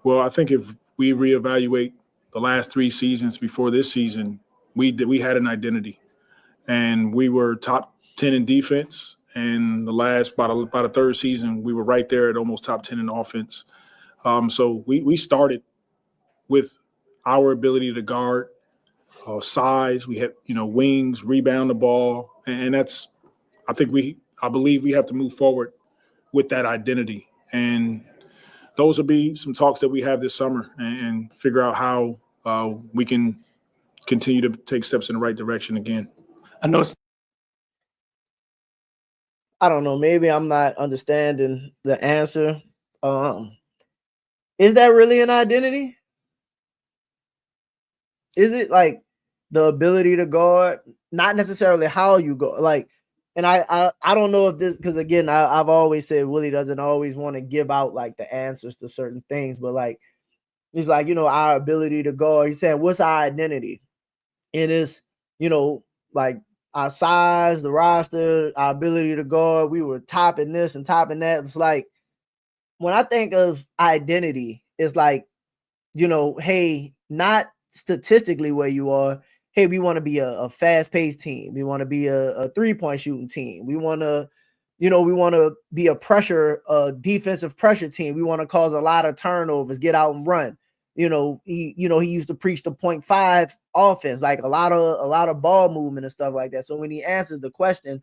Speaker 8: Well, I think if we reevaluate the last 3 seasons before this season, we had an identity, and we were top 10 in defense. And the last about a third season, we were right there at almost top 10 in offense. So we started with our ability to guard, size. We had wings, rebound the ball, and that's. I believe we have to move forward with that identity, and those will be some talks that we have this summer and figure out how we can continue to take steps in the right direction again.
Speaker 1: I don't know. Maybe I'm not understanding the answer. Is that really an identity? Is it like the ability to guard? Not necessarily how you go. Like, and I don't know if this, because again, I've always said Willie doesn't always want to give out like the answers to certain things, but like he's like, our ability to guard. He's saying, what's our identity? It is, like our size, the roster, our ability to guard. We were topping this and topping that. It's like when I think of identity, it's like, hey, not statistically where you are. Hey, we want to be a fast-paced team. We want to be a three-point shooting team. We want to, we want to be a defensive pressure team. We want to cause a lot of turnovers, get out and run. He used to preach the 0.5 offense, like a lot of ball movement and stuff like that. So when he answers the question,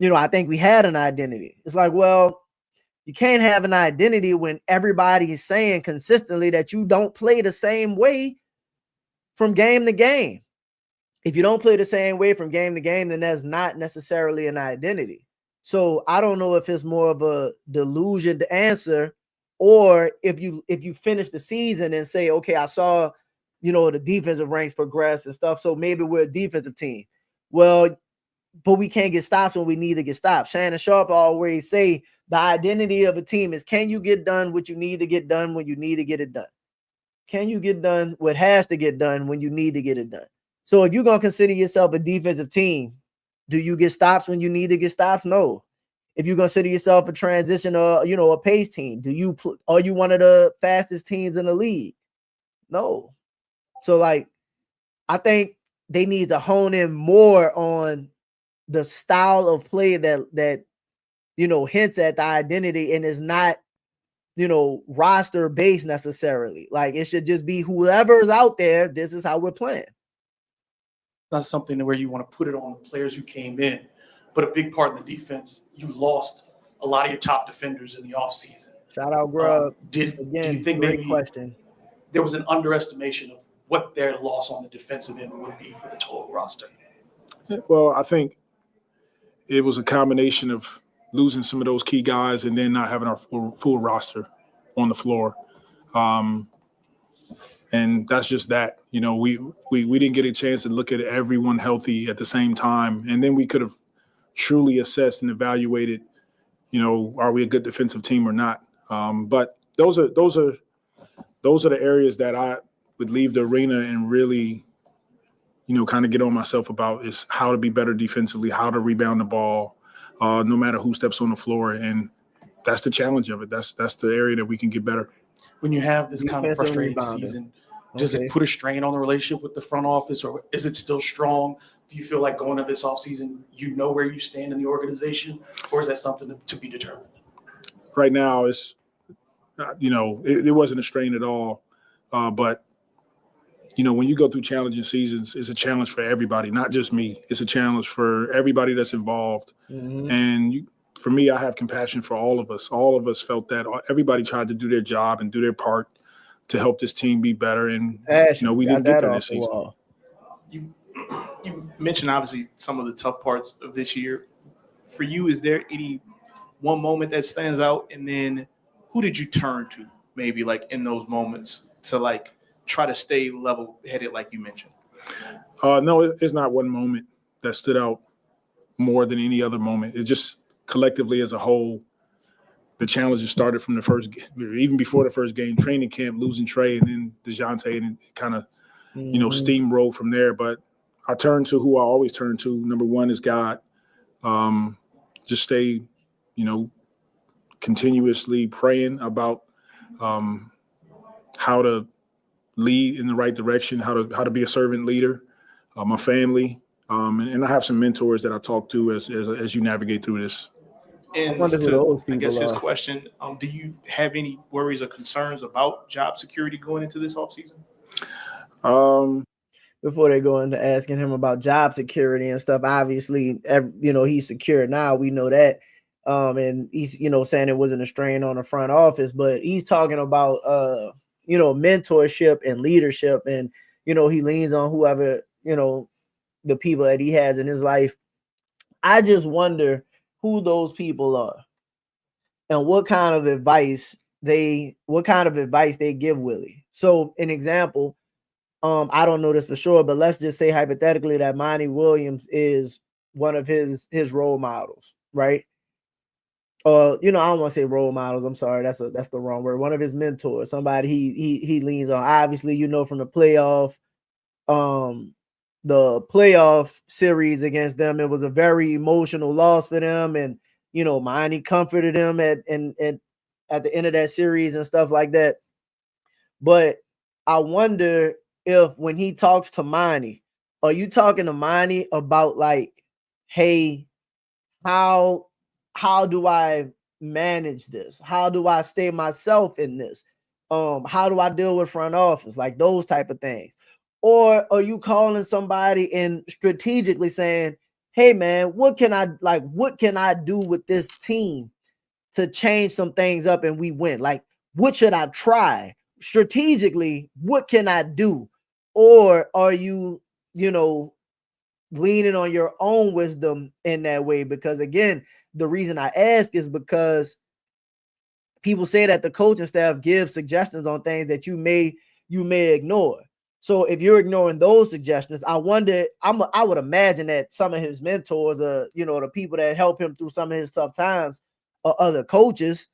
Speaker 1: I think we had an identity. It's like, well, you can't have an identity when everybody is saying consistently that you don't play the same way from game to game. If you don't play the same way from game to game, then that's not necessarily an identity. So I don't know if it's more of a delusion to answer, or if you finish the season and say, okay, I saw, the defensive ranks progress and stuff, so maybe we're a defensive team. Well, but we can't get stops when we need to get stops. Shannon Sharp always say the identity of a team is, can you get done what you need to get done when you need to get it done? Can you get done what has to get done when you need to get it done? So if you're going to consider yourself a defensive team, do you get stops when you need to get stops? No. If you consider yourself a transition or, a pace team, are you one of the fastest teams in the league? No. So like, I think they need to hone in more on the style of play that hints at the identity and is not, roster based necessarily. Like it should just be whoever's out there, this is how we're playing.
Speaker 15: not something where you want to put it on the players who came in, but a big part of the defense, you lost a lot of your top defenders in the offseason.
Speaker 1: Shout out Grub.
Speaker 15: Do you think
Speaker 1: great
Speaker 15: maybe
Speaker 1: question.
Speaker 15: there was an underestimation of what their loss on the defensive end would be for the total roster?
Speaker 8: Well, I think it was a combination of losing some of those key guys and then not having our full roster on the floor. And that's just that. You know, we didn't get a chance to look at everyone healthy at the same time. And then we could have truly assessed and evaluated, you know, are we a good defensive team or not? But those are the areas that I would leave the arena and really, you know, kind of get on myself about, is how to be better defensively, how to rebound the ball, no matter who steps on the floor. And that's the challenge of it. That's the area that we can get better.
Speaker 15: When you have this kind of frustrating season, does it put a strain on the relationship with the front office, or is it still strong? Do you feel like going into this offseason, you know where you stand in the organization, or is that something to be determined?
Speaker 8: Right now, it's, you know, it wasn't a strain at all. But, you know, when you go through challenging seasons, it's a challenge for everybody, not just me. It's a challenge for everybody that's involved.
Speaker 1: Mm-hmm.
Speaker 8: And for me, I have compassion for all of us. All of us felt that. Everybody tried to do their job and do their part to help this team be better. And, you know, we didn't get there this season.
Speaker 16: You mentioned, obviously, some of the tough parts of this year. For you, is there any one moment that stands out? And then who did you turn to maybe like in those moments to like try to stay level-headed like you mentioned?
Speaker 8: No, it's not one moment that stood out more than any other moment. It just collectively as a whole, the challenges started from the first, even before the first game, training camp, losing Trey and then Dejounte, and it kind of, you know, steamrolled from there. But I turned to who I always turn to. Number one is God. Just stay, you know, continuously praying about how to lead in the right direction, how to be a servant leader, my family, and I have some mentors that I talk to as you navigate through this.
Speaker 16: And I guess his question, do you have any worries or concerns about job security going into this offseason?
Speaker 1: Before they go into asking him about job security and stuff, obviously, you know, he's secure now. We know that. And he's, you know, saying it wasn't a strain on the front office, but he's talking about, you know, mentorship and leadership. And, you know, he leans on whoever, you know, the people that he has in his life. I just wonder who those people are and what kind of advice they give Willie. So an example, I don't know this for sure, but let's just say hypothetically that Monty Williams is one of his role models, right? You know, I don't want to say role models. I'm sorry, that's the wrong word. One of his mentors, somebody he leans on. Obviously, you know, from the playoff series against them, it was a very emotional loss for them, and you know, Monty comforted him at the end of that series and stuff like that. But I wonder if when he talks to Monty, are you talking to Monty about like, hey, how do I manage this? How do I stay myself in this? How do I deal with front office? Like those type of things. Or are you calling somebody and strategically saying, hey man, what can I do with this team to change some things up and we win? Like, what should I try? Strategically, what can I do? Or are you, you know, leaning on your own wisdom in that way? Because again, the reason I ask is because people say that the coaching staff gives suggestions on things that you may ignore. So if you're ignoring those suggestions, I wonder, I would imagine that some of his mentors, you know, the people that help him through some of his tough times are other coaches.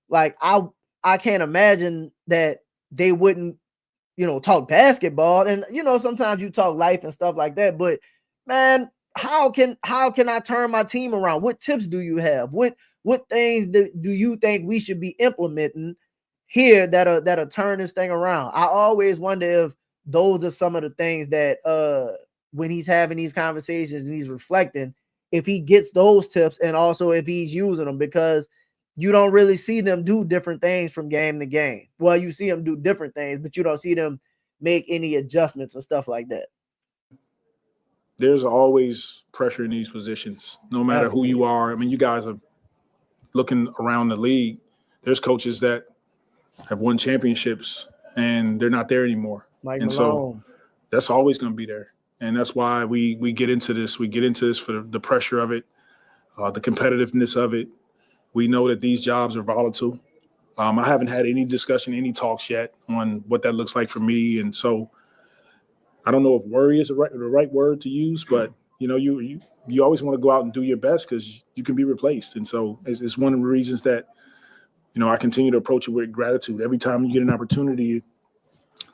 Speaker 1: Like I can't imagine that they wouldn't, you know, talk basketball. And, you know, sometimes you talk life and stuff like that, but man, how can I turn my team around? What tips do you have? What things do you think we should be implementing here that'll turn this thing around? I always wonder if those are some of the things that when he's having these conversations and he's reflecting, if he gets those tips and also if he's using them, because you don't really see them do different things from game to game. Well, you see them do different things, but you don't see them make any adjustments and stuff like that.
Speaker 8: there's always pressure in these positions, no matter who you are. I mean, you guys are looking around the league. There's coaches that have won championships and they're not there anymore.
Speaker 1: Mike
Speaker 8: and
Speaker 1: Malone.
Speaker 8: so that's always going to be there. And that's why we get into this. We get into this for the pressure of it, the competitiveness of it. We know that these jobs are volatile. I haven't had any discussion, any talks yet on what that looks like for me. And so I don't know if worry is the right word to use, but you know, you always want to go out and do your best because you can be replaced. And so it's one of the reasons that, you know, I continue to approach it with gratitude. Every time you get an opportunity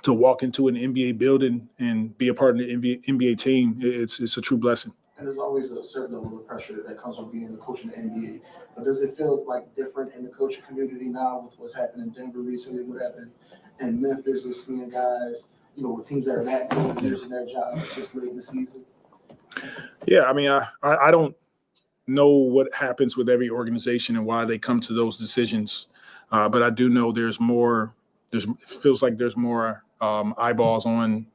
Speaker 8: to walk into an NBA building and be a part of the NBA team, it's a true blessing.
Speaker 4: And there's always a certain level of pressure that comes with being a coach in the NBA. But does it feel like different in the coaching community now with what's happened in Denver recently, what happened in Memphis with seeing guys, you know, with teams that are that good losing their job this late in the season?
Speaker 8: Yeah, I mean, I don't know what happens with every organization and why they come to those decisions, but I do know there's more. It feels like there's more eyeballs on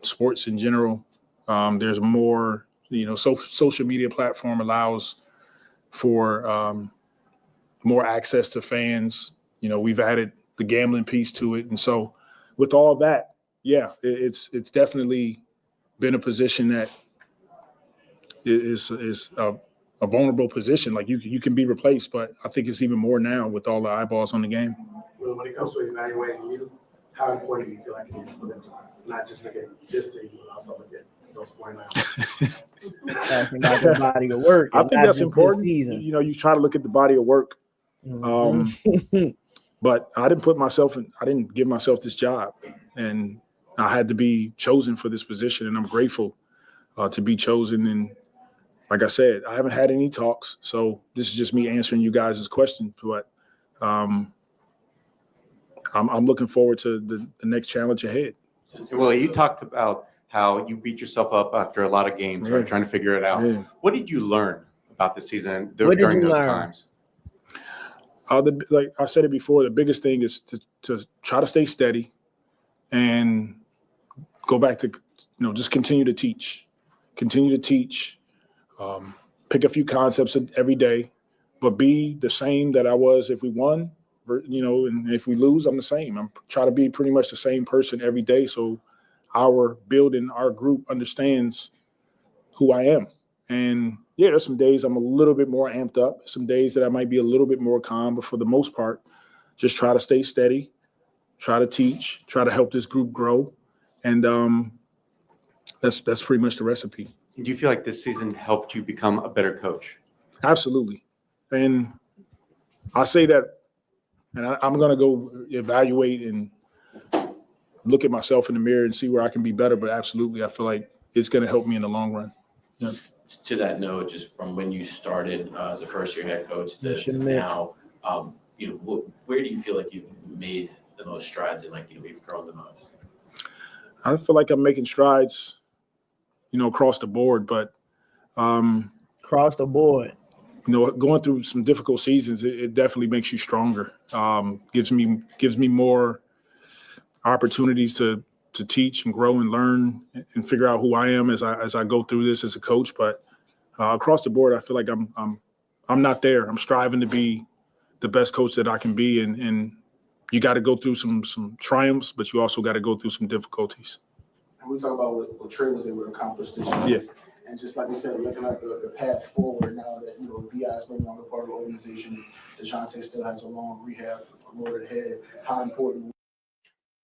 Speaker 8: sports in general. There's more, you know, social media platform allows for more access to fans. You know, we've added the gambling piece to it. And so with all that, yeah, it's definitely been a position that is a vulnerable position. Like you can be replaced, but I think it's even more now with all the eyeballs on the game.
Speaker 9: Well, when it comes to evaluating you, how important do you feel like it is for them to not just look at this season, but also look at those 49?
Speaker 1: The body of work.
Speaker 8: I think that's important. You know, you try to look at the body of work. But I didn't give myself this job, and I had to be chosen for this position, and I'm grateful to be chosen. And like I said, I haven't had any talks, so this is just me answering you guys' questions. But I'm looking forward to the next challenge ahead.
Speaker 10: Well, you talked about how you beat yourself up after a lot of games, right? Trying to figure it out. Yeah. What did you learn about the season during those times?
Speaker 8: Like I said it before, the biggest thing is to try to stay steady and go back to, just continue to teach. Pick a few concepts every day, but be the same that I was if we won, and if we lose, I'm the same. I'm trying to be pretty much the same person every day. So our group understands who I am. And yeah, there's some days I'm a little bit more amped up, some days that I might be a little bit more calm, but for the most part, just try to stay steady, try to teach, try to help this group grow. And that's pretty much the recipe.
Speaker 10: Do you feel like this season helped you become a better coach?
Speaker 8: Absolutely. And I say that, and I'm going to go evaluate and look at myself in the mirror and see where I can be better. But absolutely, I feel like it's going to help me in the long run. Yeah.
Speaker 12: To that note, just from when you started as a first-year head coach to now, where do you feel like you've made the most strides and you've grown the most?
Speaker 8: I feel like I'm making strides, across the board, but
Speaker 1: across the board,
Speaker 8: going through some difficult seasons, it definitely makes you stronger. Gives me more opportunities to teach and grow and learn and figure out who I am as I go through this as a coach. But across the board, I feel like I'm not there. I'm striving to be the best coach that I can be, and you got to go through some triumphs, but you also got to go through some difficulties.
Speaker 4: And we talk about what Trey was able to accomplish this year.
Speaker 8: Yeah.
Speaker 4: And just like you said, looking at the path forward now that BI is no longer part of the organization, Dejounte still has a long rehab road ahead. How important?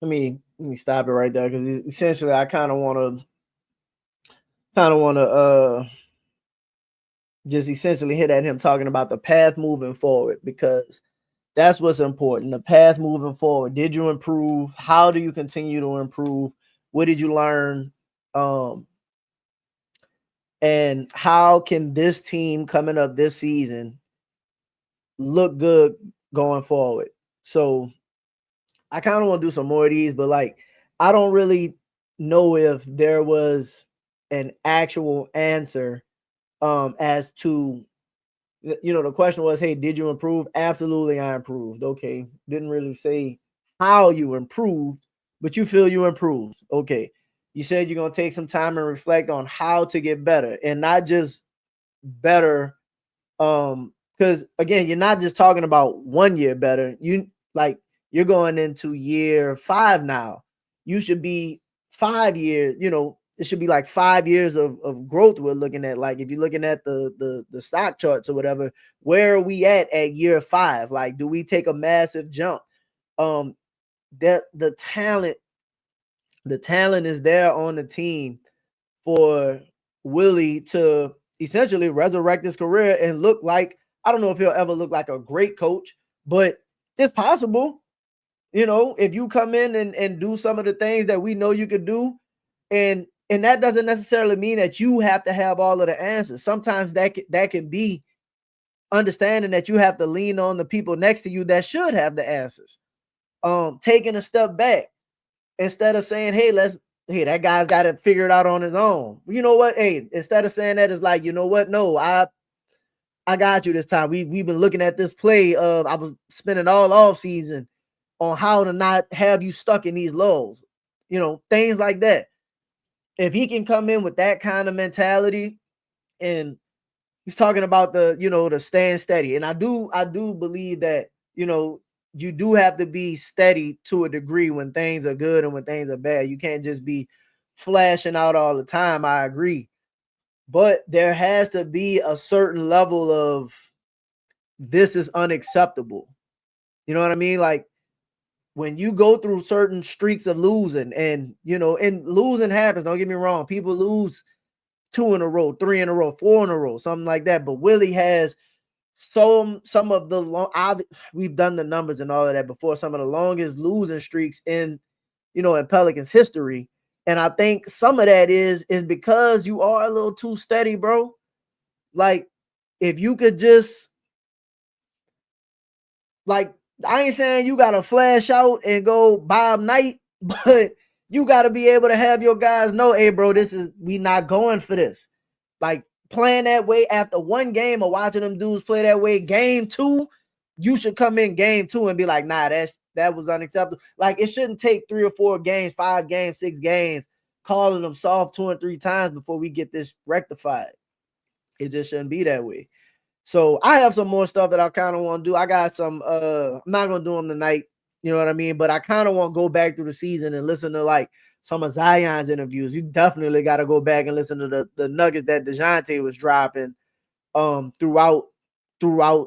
Speaker 1: Let me stop it right there, because essentially I kind of want to just essentially hit at him talking about the path moving forward, because that's what's important. The path moving forward. Did you improve? How do you continue to improve? What did you learn? And how can this team coming up this season look good going forward? So I kind of want to do some more of these, but I don't really know if there was an actual answer as to, the question was, hey, did you improve? Absolutely, I improved. Okay. Didn't really say how you improved, but you feel you improved. Okay. You said you're gonna take some time and reflect on how to get better, and not just better. Because again, you're not just talking about 1 year better. You're going into year 5 now. You should be 5 years. It should be like 5 years of growth. We're looking at, like, if you're looking at the stock charts or whatever, where are we at year 5? Like, do we take a massive jump? That the talent is there on the team for Willie to essentially resurrect his career and look like, I don't know if he'll ever look like a great coach, but it's possible. If you come in and do some of the things that we know you could do, and that doesn't necessarily mean that you have to have all of the answers. Sometimes that can be understanding that you have to lean on the people next to you that should have the answers. Taking a step back instead of saying, hey, that guy's got to figure it out on his own. You know what? Hey, instead of saying that, it's like, you know what? No, I got you this time. We've been looking at this play of, I was spending all off season on how to not have you stuck in these lows, things like that. If he can come in with that kind of mentality, and he's talking about the stand steady. And I do believe that, you do have to be steady to a degree when things are good and when things are bad. You can't just be flashing out all the time. I agree. But there has to be a certain level of, this is unacceptable. You know what I mean? Like, when you go through certain streaks of losing, and losing happens, don't get me wrong. People lose 2 in a row, 3 in a row, 4 in a row, something like that. But Willie has some of the we've done the numbers and all of that before, some of the longest losing streaks in Pelicans history. And I think some of that is because you are a little too steady, bro. Like, if you could just, like, I ain't saying you got to flash out and go Bob Knight, but you got to be able to have your guys know, hey, bro, we not going for this. Like, playing that way after 1 game or watching them dudes play that way, game 2, you should come in game 2 and be like, nah, that was unacceptable. Like, it shouldn't take 3 or 4 games, 5 games, 6 games, calling them soft 2 and 3 times before we get this rectified. It just shouldn't be that way. So I have some more stuff that I kind of want to do. I got some, I'm not going to do them tonight. You know what I mean? But I kind of want to go back through the season and listen to, like, some of Zion's interviews. You definitely got to go back and listen to the nuggets that Dejounte was dropping throughout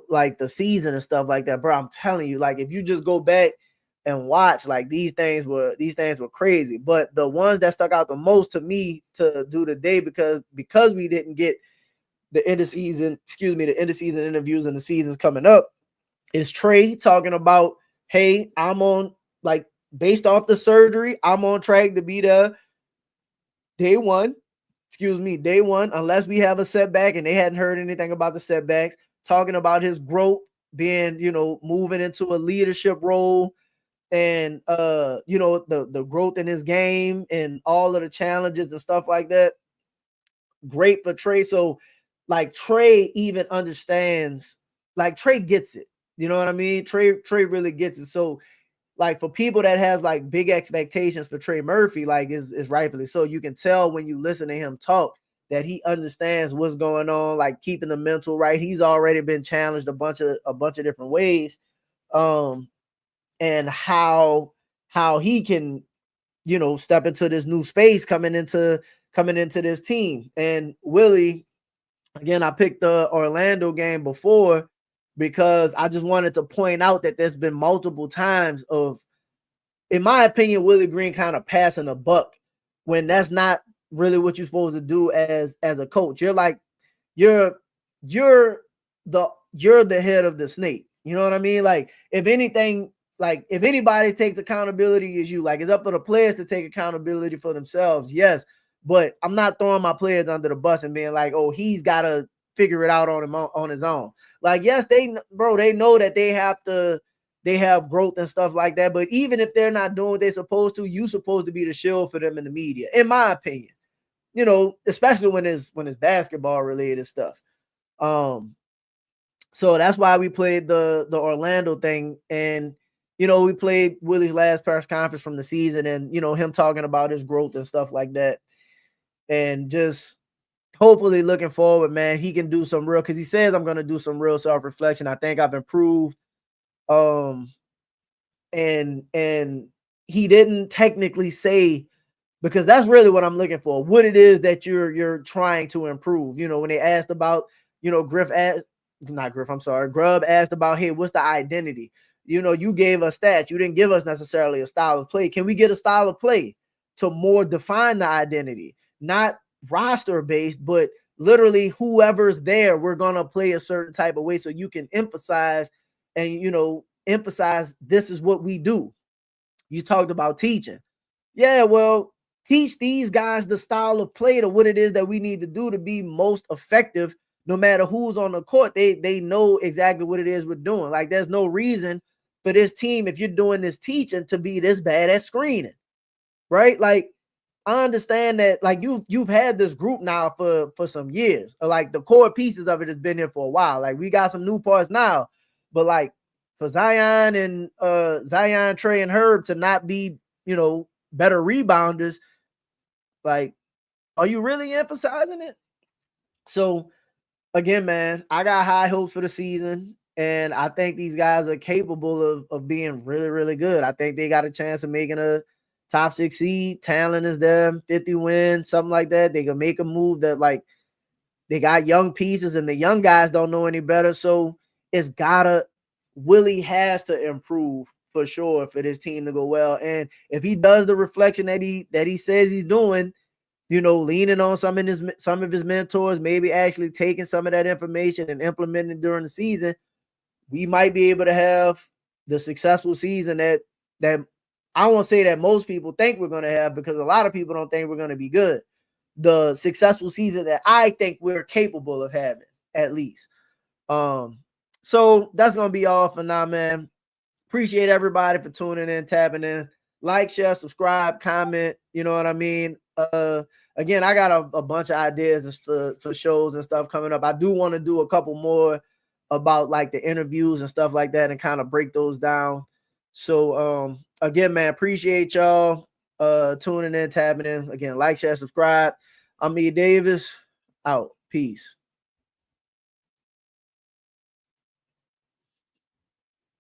Speaker 1: like the season and stuff like that. Bro, I'm telling you, like, if you just go back and watch, like, these things were crazy. But the ones that stuck out the most to me to do today, because we didn't get the end of season interviews and the season's coming up, is Trey talking about, hey, I'm on, like, based off the surgery, I'm on track to be there day one, unless we have a setback, and they hadn't heard anything about the setbacks, talking about his growth being, moving into a leadership role, and the growth in his game and all of the challenges and stuff like that. Great for Trey. So, like, Trey even understands, like, Trey gets it. You know what I mean? Trey really gets it. So, like, for people that have, like, big expectations for Trey Murphy, like, is rightfully so. You can tell when you listen to him talk that he understands what's going on, like, keeping the mental right. He's already been challenged a bunch of different ways, and how he can, step into this new space coming into this team. And Willie, again, I picked the Orlando game before because I just wanted to point out that there's been multiple times of, in my opinion, Willie Green kind of passing a buck when that's not really what you're supposed to do as a coach. You're like, you're the head of the snake. You know what I mean? Like, if anything, like, if anybody takes accountability, is you. Like, it's up to the players to take accountability for themselves. Yes. But I'm not throwing my players under the bus and being like, oh, he's got to figure it out on his own. Like, yes, they know that they have growth and stuff like that. But even if they're not doing what they're supposed to, you're supposed to be the shield for them in the media, in my opinion. Especially when it's basketball related stuff. So that's why we played the Orlando thing. And, you know, we played Willie's last press conference from the season, and you know, him talking about his growth and stuff like that, and just hopefully looking forward, man, he can do some real, because he says I'm going to do some real self-reflection. I think I've improved. And he didn't technically say, because that's really what I'm looking for, what it is that you're trying to improve. You know, when they asked about, you know, Grubb asked about, hey, what's the identity? You know, you gave us stats. You didn't give us necessarily a style of play. Can we get a style of play to more define the identity? Not roster based, but literally whoever's there, we're going to play a certain type of way so you can emphasize and, you know, emphasize this is what we do. You talked about teaching. Yeah, well, teach these guys the style of play to what it is that we need to do to be most effective no matter who's on the court. They know exactly what it is we're doing. Like, there's no reason for this team, if you're doing this teaching, to be this bad at screening, right? Like, I understand that, like, you've had this group now for some years. Like, the core pieces of it has been here for a while. Like, we got some new parts now, but like for Zion and Trey and Herb to not be, you know, better rebounders, like, are you really emphasizing it? So again, man, I got high hopes for the season, and I think these guys are capable of being really, really good. I think they got a chance of making a top 6 seed. Talent is there, 50 wins, something like that. They can make a move that, like, they got young pieces and the young guys don't know any better. So Willie has to improve for sure for this team to go well. And if he does the reflection that he says he's doing, you know, leaning on some of his mentors, maybe actually taking some of that information and implementing it during the season, we might be able to have the successful season that I won't say that most people think we're going to have, because a lot of people don't think we're going to be good. The successful season that I think we're capable of having, at least. So that's going to be all for now, man. Appreciate everybody for tuning in, tapping in. Like, share, subscribe, comment. You know what I mean? Again, I got a bunch of ideas for shows and stuff coming up. I do want to do a couple more about, like, the interviews and stuff like that and kind of break those down. So, again, man, appreciate y'all tuning in, tapping in. Again, like, share, subscribe. I'm E. Davis. Out. Peace.